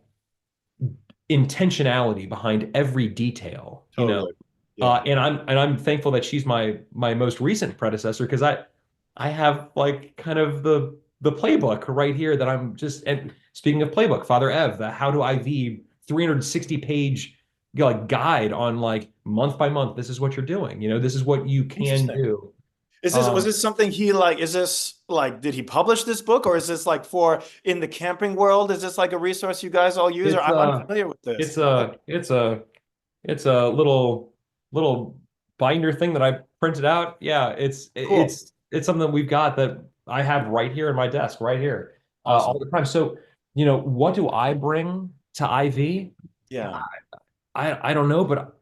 intentionality behind every detail, Totally. Yeah. and I'm thankful that she's my most recent predecessor because I have like kind of the playbook right here that I'm just and speaking of playbook, Father Ev, the how to IV 360 page like guide on like month by month. This is what you're doing. This is what you can Interesting. do. Was Um, this something is this like, did he publish this book, or is this like for in the camping world? Is this like a resource you guys all use? Or it's I'm uh unfamiliar with this. it's a it's a it's a little binder thing that I printed out. Yeah, Cool. it's something that we've got that I have right here in my desk, right here, all Awesome. the time. So, what do I bring to IV? Yeah. I don't know, but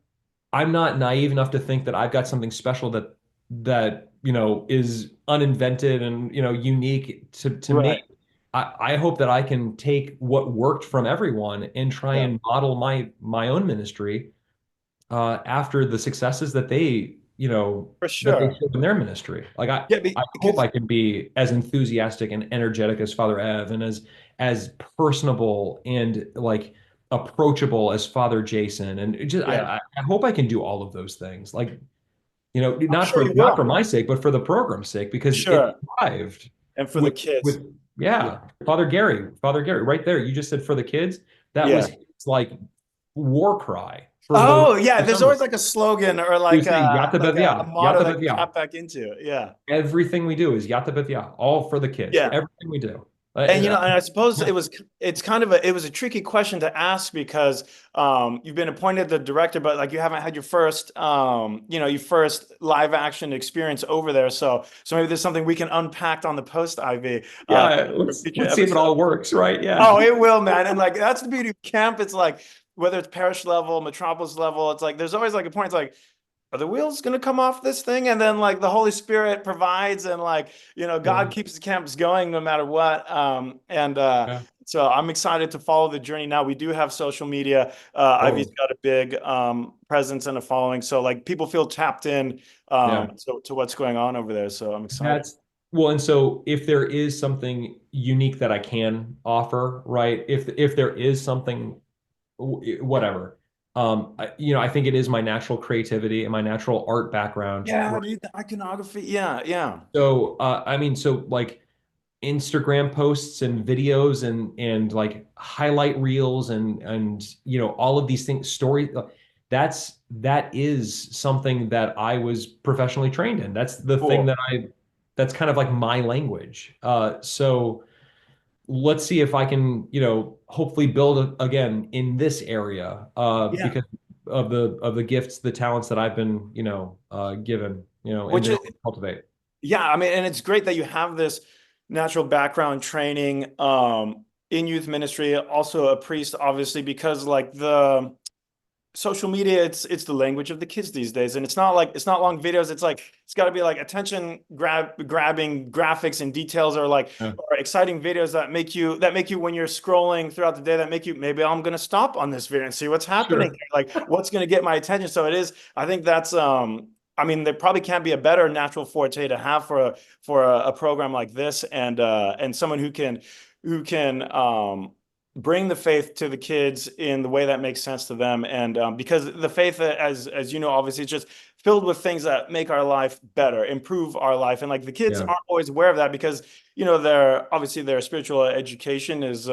I'm not naive enough to think that I've got something special that is uninvented and unique to me. Right. I hope that I can take what worked from everyone and try Yeah. and model my own ministry after the successes For that they sure. showed in their ministry. Like Yeah, I hope because I can be as enthusiastic and energetic as Father Ev and as personable and like approachable as Father Jason. And Yeah. I hope I can do all of those things. Like, I'm not sure for you will. my sake, but for the program's sake, because it Sure. thrived And for the with kids. with Yeah. yeah, Father Gary, right there. You just said for the kids. That Yeah. was his, like, war cry for those Oh, yeah. There's December. always like a slogan or He was saying Yata a Bethia, motto Yata that you Bethia. tap back into. Yeah. Everything we do is Yata Bethia, all for the kids. Yeah. Everything we do. And and I suppose Yeah. it's kind of it was a tricky question to ask because you've been appointed the director, but like you haven't had your first your first live action experience over there. So maybe there's something we can unpack on the post IV Yeah, for let's future see if it episodes. all works, right? Yeah. Oh, it will, man. And like that's the beauty of camp. It's like whether it's parish level, metropolis level, it's like there's always like a point. It's like, are the wheels going to come off this thing? And then like the Holy Spirit provides, and like Yeah. God keeps the camps going no matter what. And Yeah. so I'm excited to follow the journey. Now we do have social media. Ivy's Totally. got a big presence and a following, so like people feel tapped in Yeah. to what's going on over there. So I'm excited. That's well, and so if there is something unique that I can offer, right? If there is something, whatever, I think it is my natural creativity and my natural art background, Yeah, right? dude, the iconography. Yeah, yeah. So, so like Instagram posts and videos and like highlight reels and all of these things, that is something that I was professionally trained in. That's the thing Cool. that's kind of like my language. So let's see if I can, hopefully build again in this area, Yeah. because of the gifts, the talents that I've been, given, and Which been able to cultivate. Yeah, I mean, and it's great that you have this natural background training in youth ministry, also a priest, obviously, because like the social media, it's the language of the kids these days, and it's not long videos. It's like it's got to be like attention grabbing graphics and details, or like Yeah. or exciting videos that make you when you're scrolling throughout the day, that make you maybe I'm gonna stop on this video and see what's happening Sure. here. Like what's gonna get my attention. So it is. I think that's I mean, there probably can't be a better natural forte to have for a program like this, and someone who can bring the faith to the kids in the way that makes sense to them. And because the faith, as you know, obviously, it's just filled with things that make our life better, improve our life. And like the kids Yeah. aren't always aware of that because their spiritual education is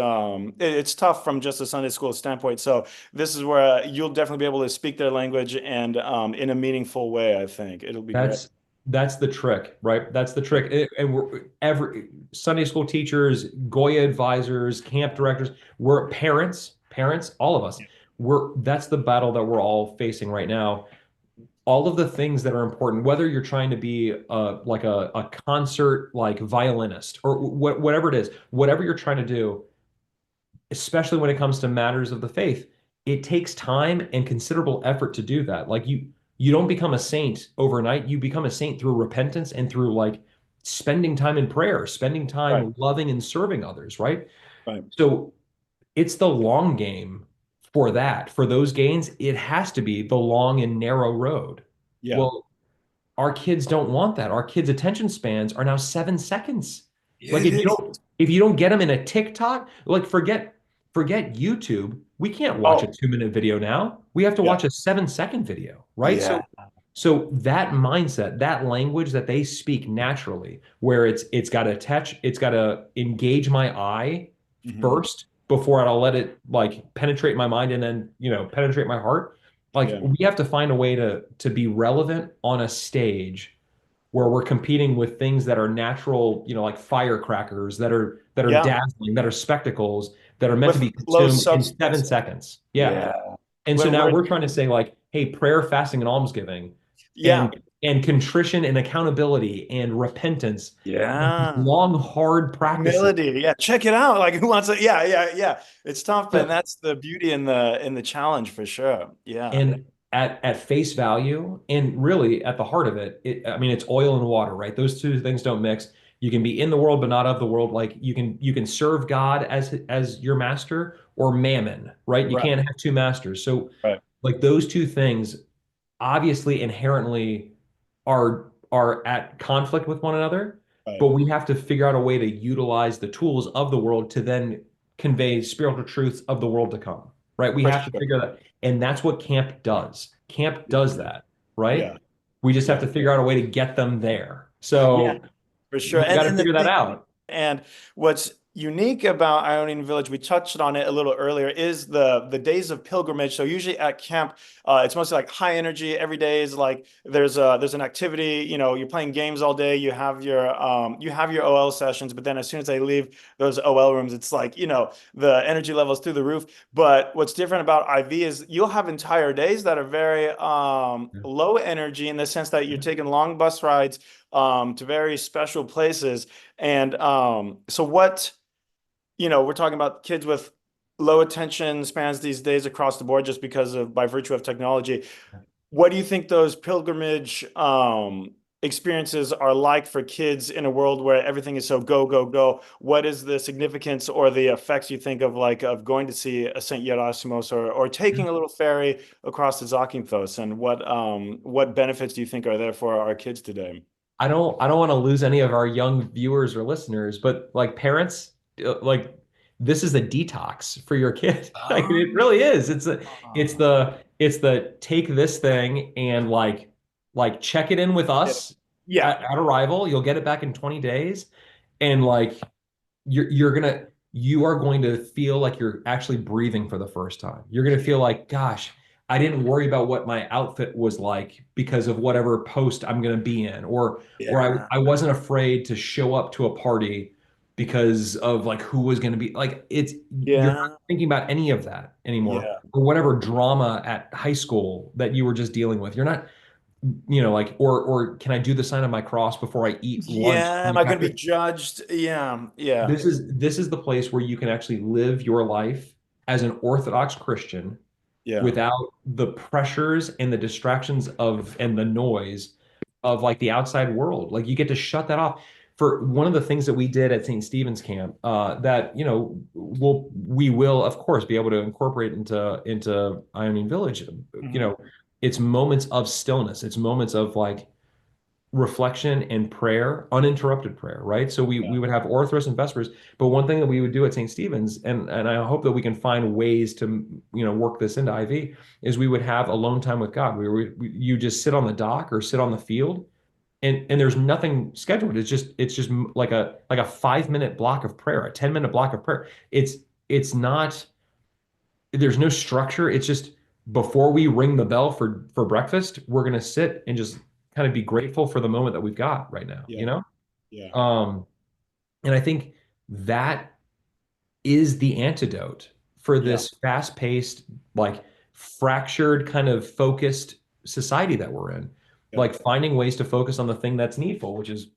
it's tough from just a Sunday school standpoint. So this is where you'll definitely be able to speak their language and in a meaningful way. I think it'll be great. That's that's the trick, right? That's the trick. And we're every Sunday school teachers, Goya advisors, camp directors, we're parents, all of us. That's the battle that we're all facing right now. All of the things that are important, whether you're trying to be like a concert like violinist or whatever it is, whatever you're trying to do, especially when it comes to matters of the faith, it takes time and considerable effort to do that. Like you don't become a saint overnight. You become a saint through repentance and through like spending time in prayer, spending Right, time loving and serving others, right? right. So it's the long game for that. For those gains, it has to be the long and narrow road. Yeah. Well, our kids don't want that. Our kids' attention spans are now 7 seconds. Yeah, Like it is. if you don't get them in a TikTok, like forget YouTube. We can't watch a Oh, 2 minute video now. We have to yeah. watch a 7 second video, right? Yeah. So that mindset, that language that they speak naturally, where it's got to touch, it's got to engage my eye Hmm. first before I'll let it like penetrate my mind and then, penetrate my heart. Like Yeah. we have to find a way to be relevant on a stage where we're competing with things that are natural, like firecrackers that are Yeah. dazzling, that are spectacles, that are meant to With be low consumed in seven substance. seconds. Yeah. Yeah. And so Where, now where, we're trying to say like, hey, prayer, fasting, and almsgiving yeah. and contrition and accountability and repentance, these Yeah. long, hard practices. Humility. Yeah. Check it out. Like who wants to, yeah, yeah, yeah. It's tough, and But that's the beauty in the challenge for sure. Yeah. and at face value, and really at the heart of it, I mean, it's oil and water, right? Those two things don't mix. You can be in the world but not of the world. Like you can serve God as your master or mammon, right? You Right. can't have two masters. So Right. like those two things obviously inherently are at conflict with one another, Right. but we have to figure out a way to utilize the tools of the world to then convey spiritual truths of the world to come. right? We For have to sure. figure that, and that's what camp does. Camp does that, right? Yeah. We just have Yeah. to figure out a way to get them there. Yeah. So For sure. we got to And the figure that thing, out. and what's unique about Ionian Village, we touched on it a little earlier, is the days of pilgrimage. So usually at camp, it's mostly like high energy. Every day is like there's an activity. You know, you're playing games all day. You have your OL sessions, but then as soon as they leave those OL rooms, it's like the energy levels through the roof. But what's different about IV is you'll have entire days that are very low energy in the sense that you're taking long bus rides to very special places. And so we're talking about kids with low attention spans these days across the board just because of by virtue of technology. What do you think those pilgrimage experiences are like for kids in a world where everything is so go, go, go? What is the significance or the effects you think of like of going to see a St. Yerasimos or taking a little ferry across the Zakynthos? And what benefits do you think are there for our kids today? I don't want to lose any of our young viewers or listeners, but like parents, like this is a detox for your kid. Like Oh, it really is. It's the take this thing and like check it in with yeah. us Yeah. at arrival. You'll get it back in 20 days. And like you are going to feel like you're actually breathing for the first time. You're going to feel like, gosh, I didn't worry about what my outfit was like because of whatever post I'm going to be in, or Yeah. I wasn't afraid to show up to a party because of like who was going to be like you're not Yeah. thinking about any of that anymore, Yeah. or whatever drama at high school that you were just dealing with. You're not, like, or can I do the sign of my cross before I eat lunch? Yeah. And Am you I have going to be to judged? Yeah. Yeah. this is the place where you can actually live your life as an Orthodox Christian Yeah. without the pressures and the distractions of and the noise of like the outside world. Like you get to shut that off. For one of the things that we did at St. Stephen's Camp, that we will of course be able to incorporate into Ionian Village. You Mhm. know, it's moments of stillness. It's moments of like reflection and prayer, uninterrupted prayer, right? So we Yeah. we would have Orthros and Vespers, but one thing that we would do at St. Stephen's, and I hope that we can find ways to work this into IV, is we would have alone time with God. You just sit on the dock or sit on the field, and there's nothing scheduled. It's just like a 5 minute block of prayer, a 10 minute block of prayer. It's not, there's no structure. It's just before we ring the bell for breakfast, we're gonna sit and just kind of be grateful for the moment that we've got right now, Yeah. Yeah. Um, and I think that is the antidote for Yeah. this fast-paced, like fractured, kind of focused society that we're in. Yeah. Like finding ways to focus on the thing that's needful, which is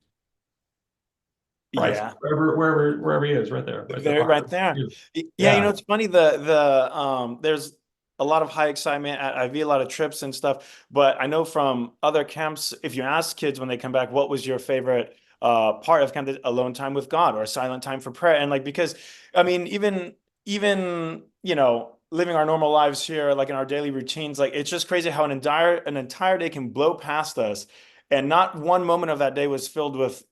Christ, Yeah. wherever he is, right there There, behind right there. you. Yeah, Yeah, it's funny. There's a lot of high excitement at IV, a lot of trips and stuff. But I know from other camps, if you ask kids when they come back, what was your favorite part of kind of alone time with God or silent time for prayer? And like because I mean, even living our normal lives here, like in our daily routines, like it's just crazy how an entire day can blow past us, and not one moment of that day was filled with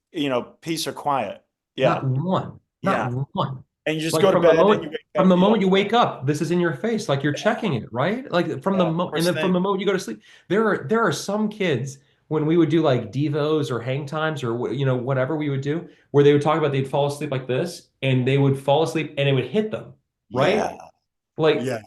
peace or quiet. Yeah. not one, not Yeah. one. And you just Like go to from the bed and moment you wake from up. the Yeah. moment you wake up, this is in your face. Like you're checking it, right? Like from the Yeah. mo and First then from thing. the moment you go to sleep. There are some kids when we would do like devos or hang times or whatever we would do, where they would talk about they'd fall asleep like this and they would fall asleep and it would hit them, right? Yeah. Like Yeah.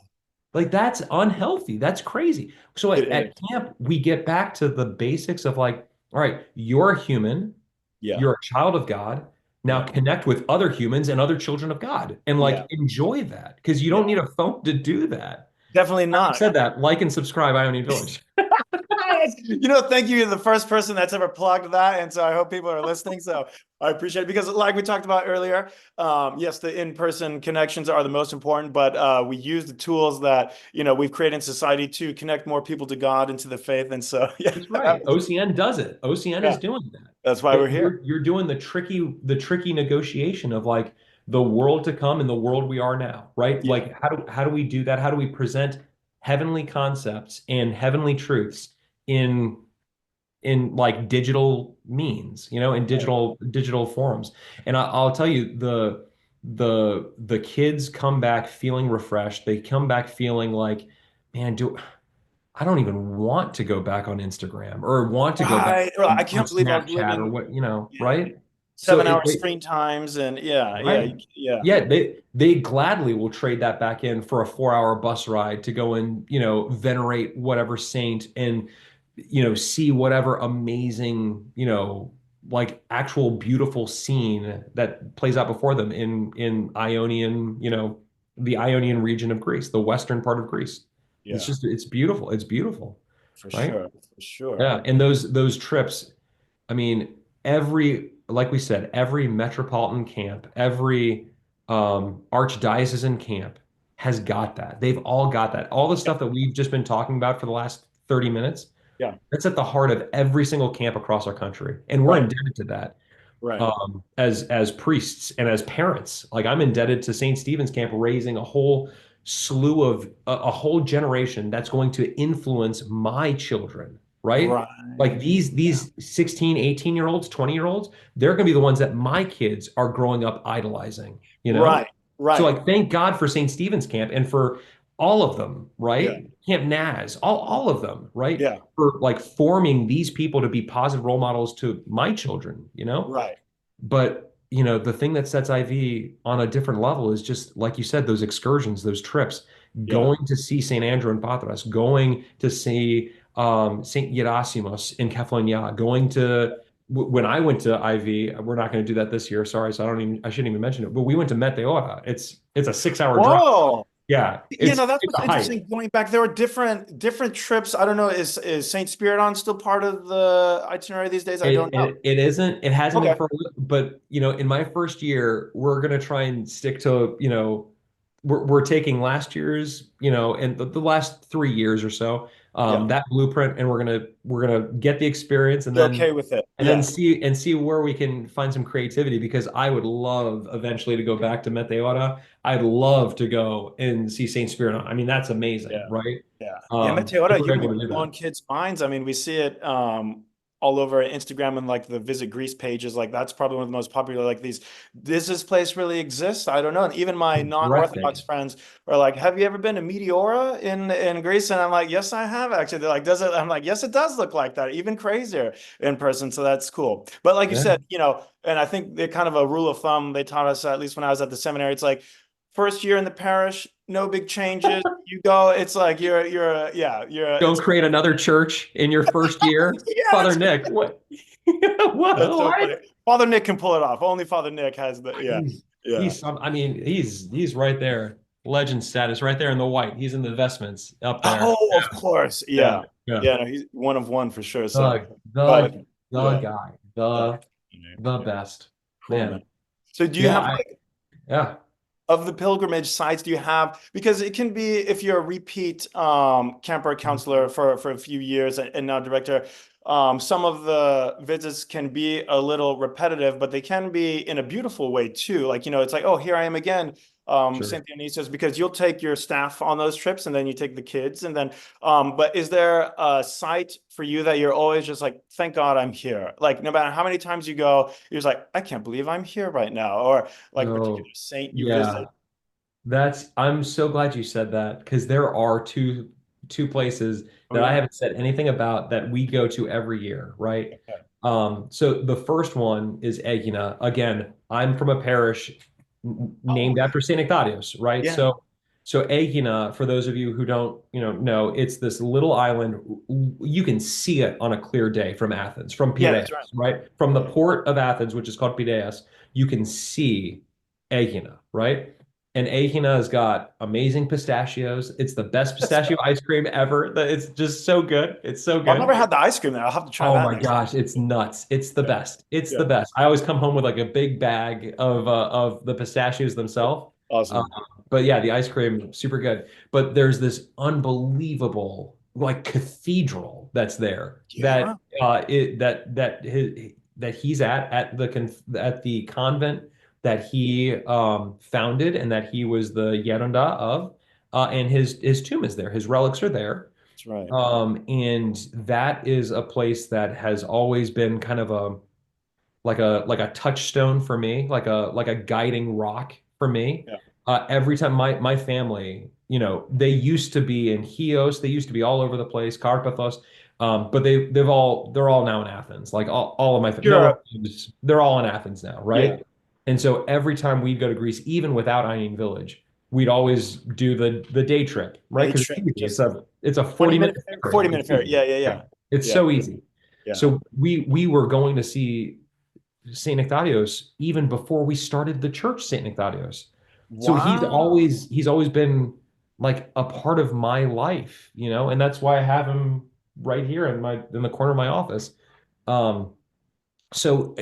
like that's unhealthy. That's crazy. So It at is. camp, we get back to the basics of like, all right, you're a human. Yeah. You're a child of God. Now Yeah. connect with other humans and other children of God and Yeah. like enjoy that because you don't Yeah. need a phone to do that. Definitely Having not. said that, like and subscribe, Ionian Village. Thank you. You're the first person that's ever plugged that. And so I hope people are listening. So I appreciate it because, like we talked about earlier, yes, the in-person connections are the most important, but we use the tools that, we've created in society to connect more people to God and to the faith. And so, yeah, That's right. OCN does it. OCN yeah, is doing that. that's why But we're here. you're doing the tricky negotiation of like the world to come and the world we are now, right? Yeah. Like how do we do that? How do we present heavenly concepts and heavenly truths in like digital means, in Right. digital forums? And I'll tell you, the kids come back feeling refreshed. They come back feeling like, man, do I don't even want to go back on Instagram or want to go back Right. I on can't believe I was Snapchat or living, what, yeah, right? So 7 hour screen times and right. yeah, Yeah, they gladly will trade that back in for a 4 hour bus ride to go and, venerate whatever saint and, see whatever amazing, like actual beautiful scene that plays out before them in Ionian, the Ionian region of Greece, the western part of Greece. yeah, It's beautiful. It's beautiful, for right? sure, for sure. Yeah, and those trips, I mean, like we said, every metropolitan camp, every archdiocesan camp has got that. They've all got that. All the Yeah, stuff that we've just been talking about for the last 30 minutes, yeah, that's at the heart of every single camp across our country. And we're right, indebted to that right, as priests and as parents. Like I'm indebted to St. Stephen's Camp raising a whole slew of a whole generation that's going to influence my children, right? Like right, these 16, 18-year olds, 20-year olds, they're going to be the ones that my kids are growing up idolizing, you know? right, So right, like thank God for St. Stephen's Camp and for all of them, yeah, right? Camp Naz, all of them, right? yeah, For like forming these people to be positive role models to my children, you know? right, But, the thing that sets IV on a different level is just, like you said, those excursions, those trips, yeah. going to see St. Andrew and Patras, going to see St. Gerasimos in Kefalonia, going to, when I went to IV, we're not going to do that this year. Sorry. So I shouldn't even mention it, but we went to Meteora. It's a 6 hour drive. Whoa. Yeah. That's It's what's a hike. interesting. Going back, there were different trips. I don't know. Is Saint Spiridon still part of the itinerary these days? I It, don't know. it it isn't. It hasn't been Okay. for a while, but in my first year, we're gonna try and stick to, we're taking last year's, and the last 3 years or so, Yeah. that blueprint, and we're gonna get the experience, and You're then okay with it. and then Yeah. see where we can find some creativity because I would love eventually to go back to Meteora. I'd love to go and see Saint Spiridon. I mean, that's amazing, Yeah. right? Yeah. Yeah. If Meteora, we're you're able really to do blowing that. kids' minds. I mean, we see it all over Instagram and like the Visit Greece pages. Like that's probably one of the most popular, like these, does this place really exist? I don't know. And even my non-Orthodox Breathtaking. friends are like, have you ever been to Meteora in Greece? And I'm like, yes, I have actually. They're like, does it? I'm like, yes, it does look like that, even crazier in person. So that's cool. But like you Yeah. said, and I think they're kind of a rule of thumb they taught us, at least when I was at the seminary, it's like, first year in the parish, no big changes. You go, it's like Don't it's create another church in your first year. yeah, Father that's Nick, what? What? that's so funny. What? Father Nick can pull it off. Only Father Nick has the He's yeah. I mean, he's right there. Legend status right there in the white. He's in the vestments up there. Oh, of course, Yeah. yeah, Yeah. yeah. No, he's one of one for sure. So, The but the yeah, guy. that's The yeah, best. cool, Man. man. So, do you Yeah, have like yeah. of the pilgrimage sites? Do you have, because it can be if you're a repeat camper counselor for a few years and now director, some of the visits can be a little repetitive, but they can be in a beautiful way too. Like, it's like, oh, here I am again, Sure. St. Dionysius, because you'll take your staff on those trips and then you take the kids. And then, but is there a site for you that you're always just like, thank God I'm here? Like, no matter how many times you go, you're just like, I can't believe I'm here right now. Or like a particular So, saint you yeah. visit. I'm so glad you said that because there are two places Oh, that I yeah. haven't said anything about that we go to every year, right? Okay. So the first one is Egina. Again, I'm from a parish Oh, named after Saint Ignatius, right? yeah. So Egina, for those of you who don't, know, it's this little island. You can see it on a clear day from Athens, from Yeah, Piraeus, that's right. right? From the Yeah. port of Athens, which is called Piraeus, you can see Egina, right? And Ahina has got amazing pistachios. It's the best That's pistachio ice cream ever. It's just so good. It's so I've never good. had the ice cream there. I'll have to try Oh that my next time. gosh, it's nuts. It's the Yeah. best. It's the Yeah. best. I always come home with like a big bag of the pistachios themselves. Uh, Awesome. but yeah, the ice cream super good. But there's this unbelievable like cathedral that's there Yeah. that he's at the convent that he founded and that he was the Yeronda of, and his tomb is there. His relics are there. That's right. And that is a place that has always been kind of a like a touchstone for me, like a guiding rock for me. Yeah. Every time my family, they used to be in Chios, they used to be all over the place, Karpathos, but they're all now in Athens. Like all of my no one Sure. they're all in Athens now, Yeah. right? And so every time we'd go to Greece, even without Ionian Village, we'd always do the day trip, right? Day Because it's trip, easy. just It's a 20 40-minute minute, ferry. 40-minute It's ferry. easy. Yeah, yeah, Yeah. yeah. It's Yeah. so easy. Yeah. So we were going to see St. Nectarios even before we started the church St. Nectarios. So Wow. he's always been like a part of my life, and that's why I have him right here in the corner of my office. Um, so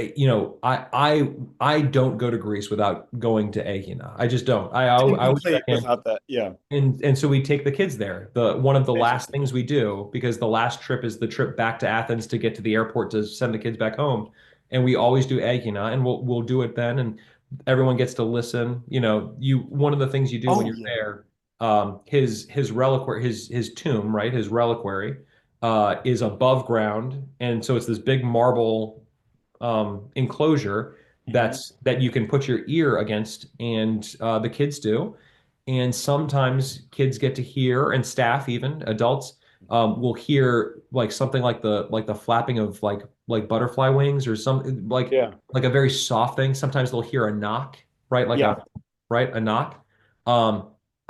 I don't go to Greece without going to Aegina. I just don't. I always check Incomplete in. without that. Yeah. And so we take the kids there. The one of the Amazing. last things we do, because the last trip is the trip back to Athens to get to the airport to send the kids back home. And we always do Aegina, and we'll do it then, and everyone gets to listen. One of the things you do when Oh, you're yeah. there, his reliquary, his tomb, right? His reliquary, is above ground, and so it's this big marble enclosure Hmm. that you can put your ear against, and the kids do. And sometimes kids get to hear, and staff, even adults, will hear like something like the flapping of like butterfly wings or some Yeah. like a very soft thing. Sometimes they'll hear a knock, right? Yeah. A knock. Um,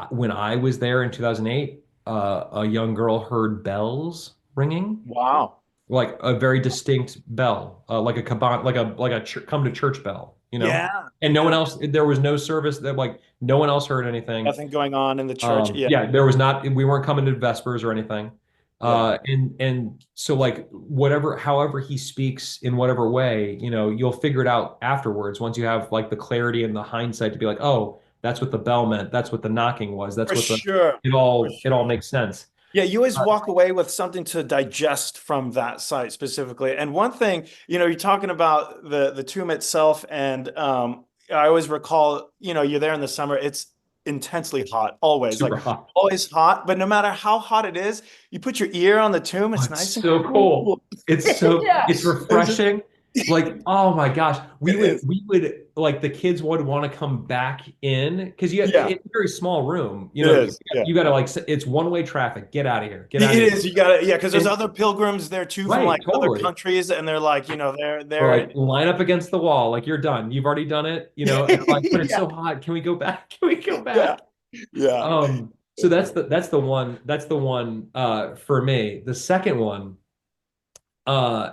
when I was there in 2008, a young girl heard bells ringing, Wow. like a very distinct bell, like a caban, like a come to church bell, Yeah. and no one Yeah. else. There was no service that like no one else heard anything. Nothing going on in the church. Yeah. Yeah, there was not. We weren't coming to Vespers or anything. Yeah. And so like whatever, however he speaks in whatever way, you'll figure it out afterwards once you have like the clarity and the hindsight to be like, oh, that's what the bell meant. That's what the knocking was. That's For what the sure. For it all sure. makes sense. Yeah, you always walk away with something to digest from that site specifically. And one thing, you're talking about the tomb itself, and I always recall, you're there in the summer, it's intensely hot, always, like Super hot. always hot. But no matter how hot it is, you put your ear on the tomb, Oh, it's it's nice and so cool. cool. Yeah, It's it's just refreshing. Like, oh my gosh. it is. We would like the kids would want to come back in because Yeah, it's a very small room. it is. Yeah. You gotta like it's one-way traffic. Get out of here. Get It out of here. is. You got to, yeah, because there's And other pilgrims there too from right, like other totally. countries, and they're like, Or they're like line up against the wall, like you're done. You've already done it, and like, but it's yeah, so hot. Can we go back? Can we go yeah, back? yeah. So that's the one for me. The second one,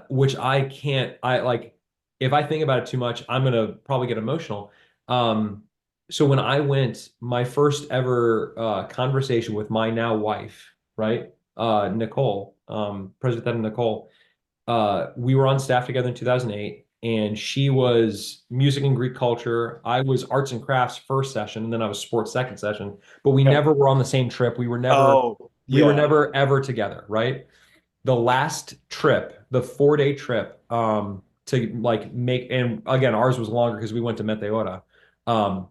which I can't, I like, if I think about it too much, I'm gonna probably get emotional. Um, so when I went, my first ever conversation with my now wife, right, Nicole, President Nicole, we were on staff together in 2008, and she was music and Greek culture. I was arts and crafts first session, and then I was sports second session. But we Okay. never were on the same trip. Oh, We were yeah. never ever together, right? The last trip, the 4-day trip, to like make, and again, ours was longer because we went to Meteora. Um,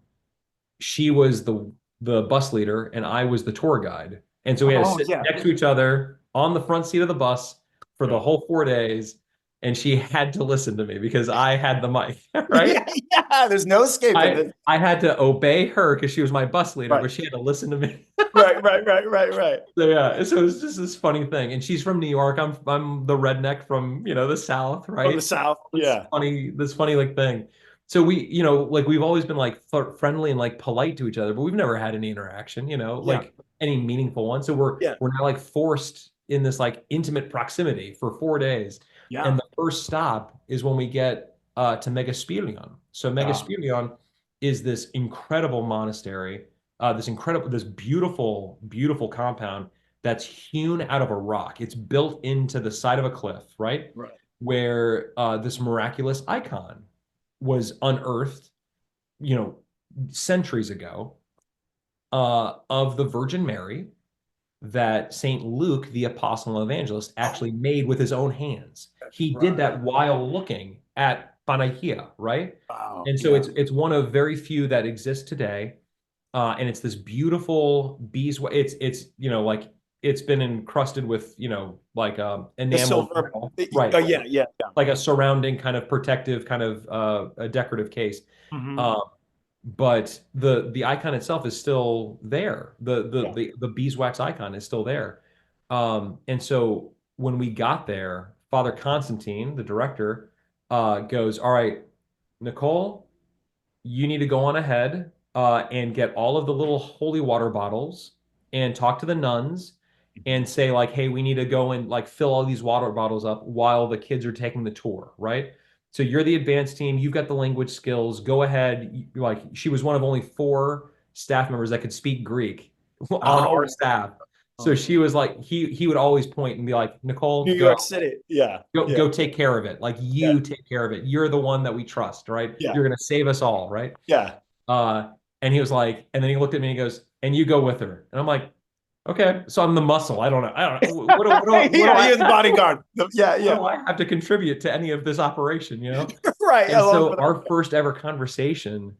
she was the bus leader and I was the tour guide. And so we had to Oh, sit yeah. next to each other on the front seat of the bus for the Yeah. whole 4 days. And she had to listen to me because I had the mic, right? Yeah, yeah. There's no escaping it. I had to obey her because she was my bus leader, Right. but she had to listen to me. Right, right, right, right, right. So yeah, so it's just this funny thing. And she's from New York. I'm the redneck from, the South, From the right? South. Yeah. This funny like thing. So we, like we've always been like friendly and like polite to each other, but we've never had any interaction, Yeah. like any meaningful one. So Yeah. we're now like forced in this like intimate proximity for 4 days. Yeah. And the first stop is when we get to Megaspilion. So Ah, Megaspilion is this incredible monastery, this beautiful, beautiful compound that's hewn out of a rock. It's built into the side of a cliff, right? right. Where this miraculous icon was unearthed, you know, centuries ago, of the Virgin Mary that Saint Luke, the apostle and evangelist, Oh, actually made with his own hands. that's He did right. that while looking at Panagia, right? Wow. And so Yeah. it's one of very few that exist today. And it's this beautiful beeswax. It's like it's been encrusted with like The enamel silver. metal, right? Yeah, yeah, yeah. Like a surrounding kind of protective kind of a decorative case. Hmm. Um, but the icon itself is still there. Yeah. The beeswax icon is still there. And so when we got there, Father Constantine, the director, goes, "All right, Nicole, you need to go on ahead and get all of the little holy water bottles and talk to the nuns Mhm. and say like, hey, we need to go and like fill all these water bottles up while the kids are taking the tour, right? So you're the advanced team, you've got the language skills, go ahead. Like she was one of only four staff members that could speak Greek on our Oh, staff. So wow. she was like, he would always point and be like, Nicole, New go. York City. Yeah. Yeah. Go take care of it. Like Yeah. you take care of it. You're the one that we trust, right? Yeah. You're gonna save us all, right? Yeah. Uh, and he was like, and then he looked at me and he goes, and you go with her. And I'm like, okay, so I'm the muscle. I don't know. I don't know. Yeah. You're the bodyguard. Yeah. What Yeah. do I have to contribute to any of this operation, you know? Right. And Along so with our first ever conversation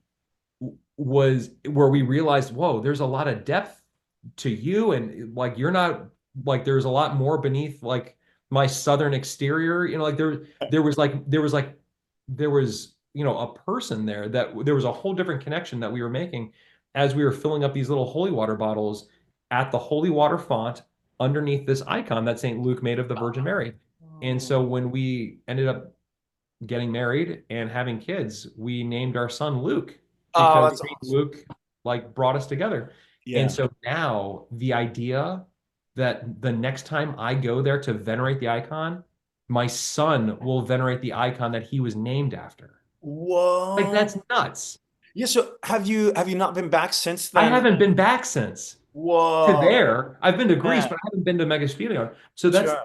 was where we realized, whoa, there's a lot of depth to you, and like you're not like there's a lot more beneath like my southern exterior, you know, like there was a person there that there was a whole different connection that we were making as we were filling up these little holy water bottles at the holy water font underneath this icon that St. Luke made of the Virgin Mary. And Oh, so when we ended up getting married and having kids, we named our son Luke oh, because that's Saint awesome. Luke like brought us together. And Yeah. so now the idea that the next time I go there to venerate the icon, my son will venerate the icon that he was named after. Like Whoa. that's nuts. Yeah. So have you not been back since I then? haven't been back since to Whoa. there. I've been to Greece, Man. but I haven't been to Megaspelion. So that's Sure.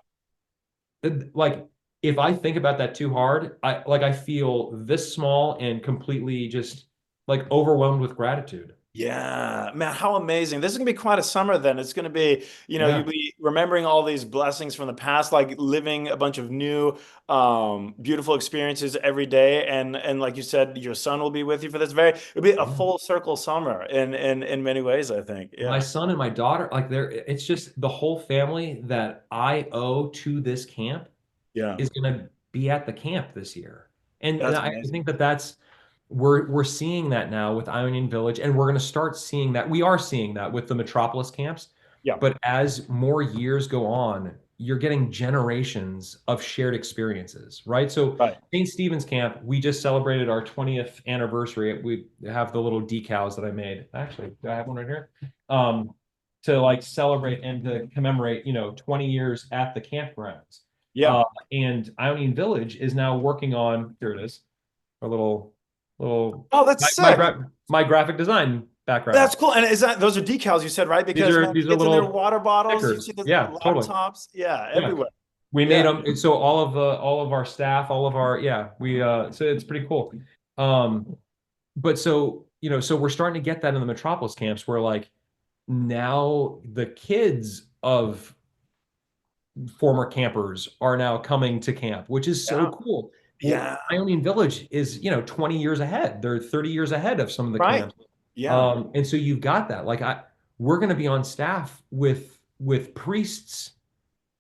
like if I think about that too hard, I feel this small and completely just like overwhelmed with gratitude. Yeah, man, how amazing. This is gonna be quite a summer then. It's gonna be, you'll Yeah. be remembering all these blessings from the past, like living a bunch of new beautiful experiences every day. And like you said, your son will be with you for this it'll be a Yeah. full circle summer in many ways, I think. My Yeah. son and my daughter, like it's just the whole family that I owe to this camp Yeah. is going to be at the camp this year. And That's I amazing. think that that's we're seeing that now with Ionian Village, and we're going to start seeing that. We are seeing that with the metropolis camps. Yeah. But as more years go on, you're getting generations of shared experiences, right? So Right. St. Stephen's Camp, we just celebrated our 20th anniversary. We have the little decals that I made. Actually, do I have one right here? Um, to like celebrate and to commemorate, 20 years at the campgrounds. Yeah. Uh, and Ionian Village is now working on, here it is, a little Oh, that's sick. my graphic design background. That's cool. And those are decals you said, right? These Because are man, these are kids in their little water bottles, you stickers. see the Yeah, totally. laptops, yeah, Yeah. everywhere. We made Yeah. them. So all of our staff, all of our yeah, we so it's pretty cool. But so we're starting to get that in the metropolis camps where like now the kids of former campers are now coming to camp, which is so Yeah. cool. Well, Yeah. Ionian Village is, 20 years ahead. They're 30 years ahead of some of the Right. camps. Yeah. And so you've got that. Like we're going to be on staff with priests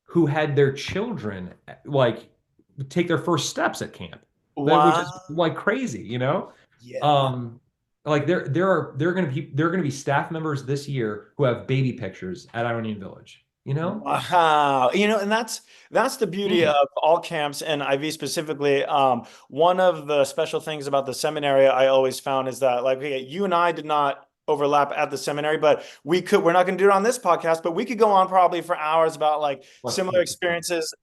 who had their children like take their first steps at camp, which is Wow. like crazy, you know? Yeah. Um, like there are going to be staff members this year who have baby pictures at Ionian Village, you know? Wow. And that's the beauty Mm. of all camps and IV specifically. One of the special things about the seminary I always found is that like okay, you and I did not overlap at the seminary, but we're not going to do it on this podcast, but we could go on probably for hours about like Let's similar do it. experiences,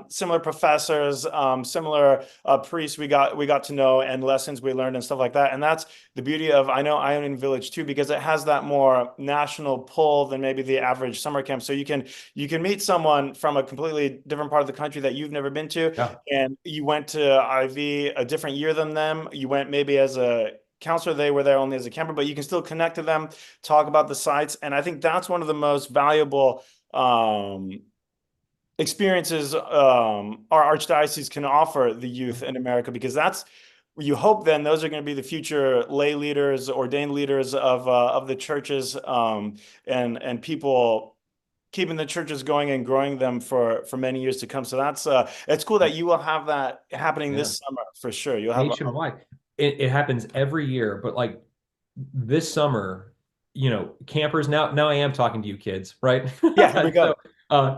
similar professors, similar priests we got to know and lessons we learned and stuff like that. And that's the beauty of I know Ionian Village too, because it has that more national pull than maybe the average summer camp. So you can meet someone from a completely different part of the country that you've never been to, Yeah. and you went to IV a different year than them. You went maybe as a counselor, they were there only as a camper, but you can still connect to them, talk about the sites. And I think that's one of the most valuable experiences our archdiocese can offer the youth in America, because that's you hope then those are going to be the future lay leaders, ordained leaders of the churches, and people keeping the churches going and growing them for many years to come. So that's it's cool that you will have that happening Yeah. this summer for sure. You'll have Nationwide. It happens every year, but like this summer, campers, now I am talking to you kids, right? Yeah, here we So,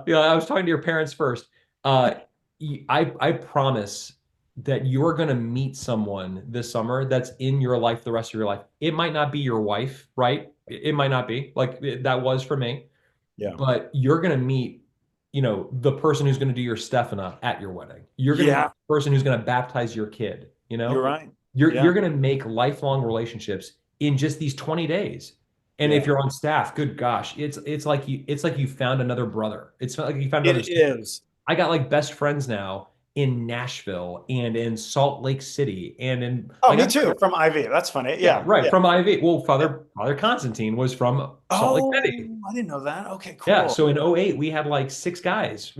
go. I was talking to your parents first. I promise that you're going to meet someone this summer that's in your life the rest of your life. It might not be your wife, right? It might not be like that was for me, Yeah. but you're going to meet, the person who's going to do your Stefana at your wedding. You're going to meet Yeah, the person who's going to baptize your kid, you're right. you're Yeah. going to make lifelong relationships in just these 20 days. And if Yeah. you're on staff, good gosh, it's like you found another brother. It's not like you found another It sister. is. I got like best friends now in Nashville and in Salt Lake City and in Oh, like me I've too. From IV. That's funny. yeah, Yeah. right Yeah. from IV. Well, Yeah. Father Constantine was from Salt Lake Oh, City. I didn't know that. Okay, Yeah, cool. so in '08 we had like six guys,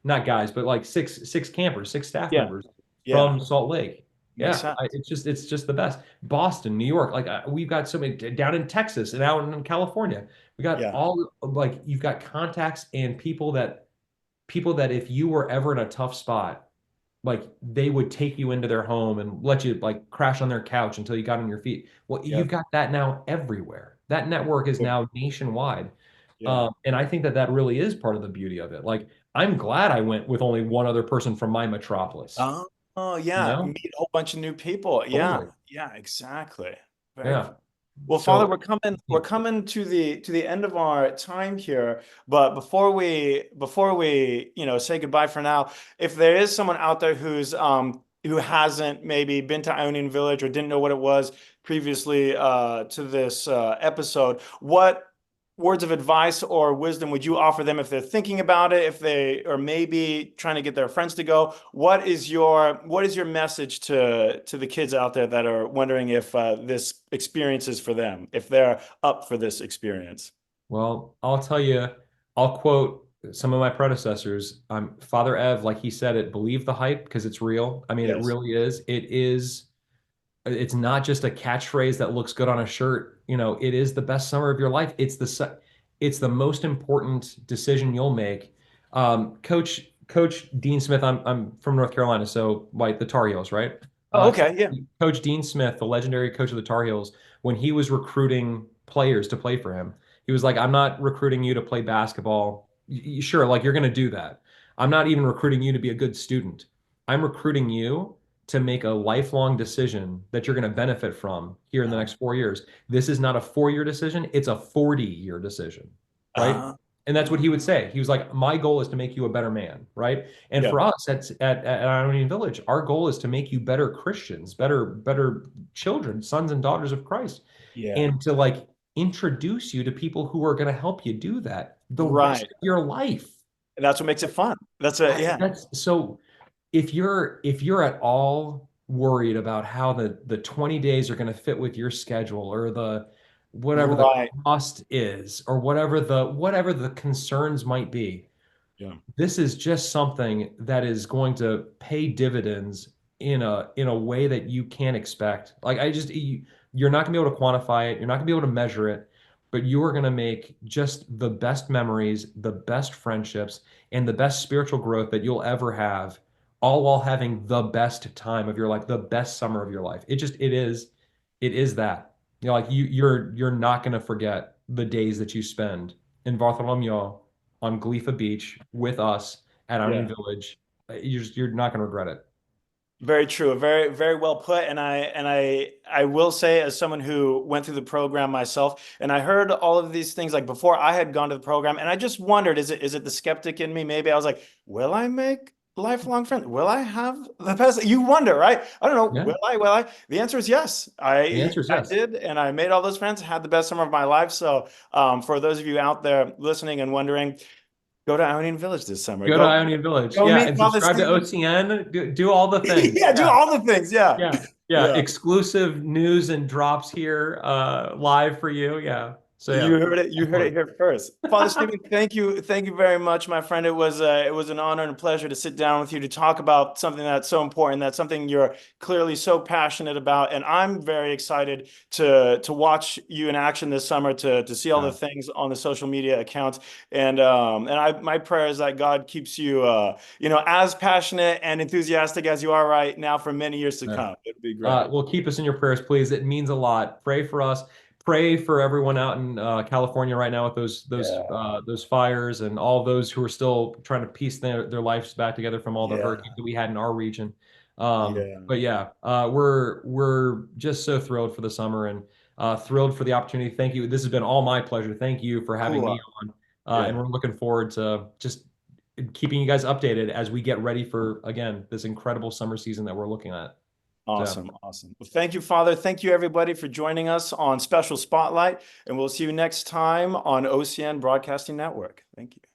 not guys, but like six campers, six staff Yeah. members Yeah. from Salt Lake. Makes Yeah, sense. it's just the best. Boston, New York, like we've got so many down in Texas and out in California. We got Yeah. all like you've got contacts and people that if you were ever in a tough spot, like they would take you into their home and let you like crash on their couch until you got on your feet. Well, Yeah. you've got that now everywhere. That network is now nationwide. Yeah. And I think that that really is part of the beauty of it. Like, I'm glad I went with only one other person from my metropolis, Oh, oh, you yeah. know? Meet a whole bunch of new people. Yeah. Totally. Yeah, exactly. Very Yeah. cool. Well, Father, So, we're coming to the end of our time here. But before we, say goodbye for now, if there is someone out there who hasn't maybe been to Ionian Village or didn't know what it was previously to this episode, what words of advice or wisdom would you offer them if they're thinking about it, if they are maybe trying to get their friends to go? What is your message to the kids out there that are wondering if this experience is for them, if they're up for this experience? well, I'll tell you, I'll quote some of my predecessors. Father Ev, like he said it, believe the hype because it's real. I mean, it Yes. really is. It's not just a catchphrase that looks good on a shirt. It is the best summer of your life. It's the most important decision you'll make. Coach Dean Smith, I'm from North Carolina, so like the Tar Heels, right? Oh, Uh, okay. Yeah. Coach Dean Smith, the legendary coach of the Tar Heels, when he was recruiting players to play for him, he was like, "I'm not recruiting you to play basketball. Sure, like you're going to do that. I'm not even recruiting you to be a good student. I'm recruiting you to make a lifelong decision that you're going to benefit from here in the Uh, next 4 years. This is not a 4 year decision, it's a 40-year decision, right?" uh, And that's what he would say. He was like, "My goal is to make you a better man, right?" And yeah. for us at Ionian Village, our goal is to make you better Christians, better children, sons and daughters of Christ, Yeah. and to like introduce you to people who are going to help you do that the rest Right. of your life. And that's what makes it fun. Yeah. That's so if you're at all worried about how the 20 days are going to fit with your schedule or the whatever the Right. cost is or whatever the concerns might be, Yeah. this is just something that is going to pay dividends in a way that you can't expect. Like you're not going to be able to quantify it, you're not going to be able to measure it, but you are going to make just the best memories, the best friendships, and the best spiritual growth that you'll ever have, all while having the best time of your life, the best summer of your life. It is that. Like you're not going to forget the days that you spend in Bartholomew on Glifa Beach with us at Onion Yeah. Village. You're not going to regret it. Very true. Very, very well put. And I will say, as someone who went through the program myself, and I heard all of these things like before I had gone to the program, and I just wondered, is it the skeptic in me? Maybe I was like, will I make lifelong friends? Will I have the best? You wonder, right? I don't know. Yeah, Will I? Will I? The answer is yes. the I answer is I yes. did, and I made all those friends, had the best summer of my life. So, for those of you out there listening and wondering, go to Ionian Village this summer. Go to Ionian Village. Go Yeah, meet and Father subscribe to Stephen. OCN. Do all the things. Yeah, do Yeah, all the things. Yeah. yeah, yeah. Yeah. Exclusive news and drops here live for you. Yeah. So You yeah, heard it. You heard it here first. Father Stephen, thank you very much, my friend. It was an honor and a pleasure to sit down with you to talk about something that's so important. That's something you're clearly so passionate about, and I'm very excited to watch you in action this summer, to see all the things on the social media accounts, and I my prayer is that God keeps you as passionate and enthusiastic as you are right now for many years to yeah. come. It'd be great. Well, keep us in your prayers, please. It means a lot. Pray for us. Pray for everyone out in California right now with Yeah. those fires and all those who are still trying to piece their lives back together from all the Yeah. hurricanes that we had in our region. Yeah. But yeah, we're just so thrilled for the summer and thrilled for the opportunity. Thank you. This has been all my pleasure. Thank you for having me Cool. on, and Yeah. we're looking forward to just keeping you guys updated as we get ready for again this incredible summer season that we're looking at. So. Awesome. Awesome. Well, thank you, Father. Thank you, everybody, for joining us on Special Spotlight. And we'll see you next time on OCN Broadcasting Network. Thank you.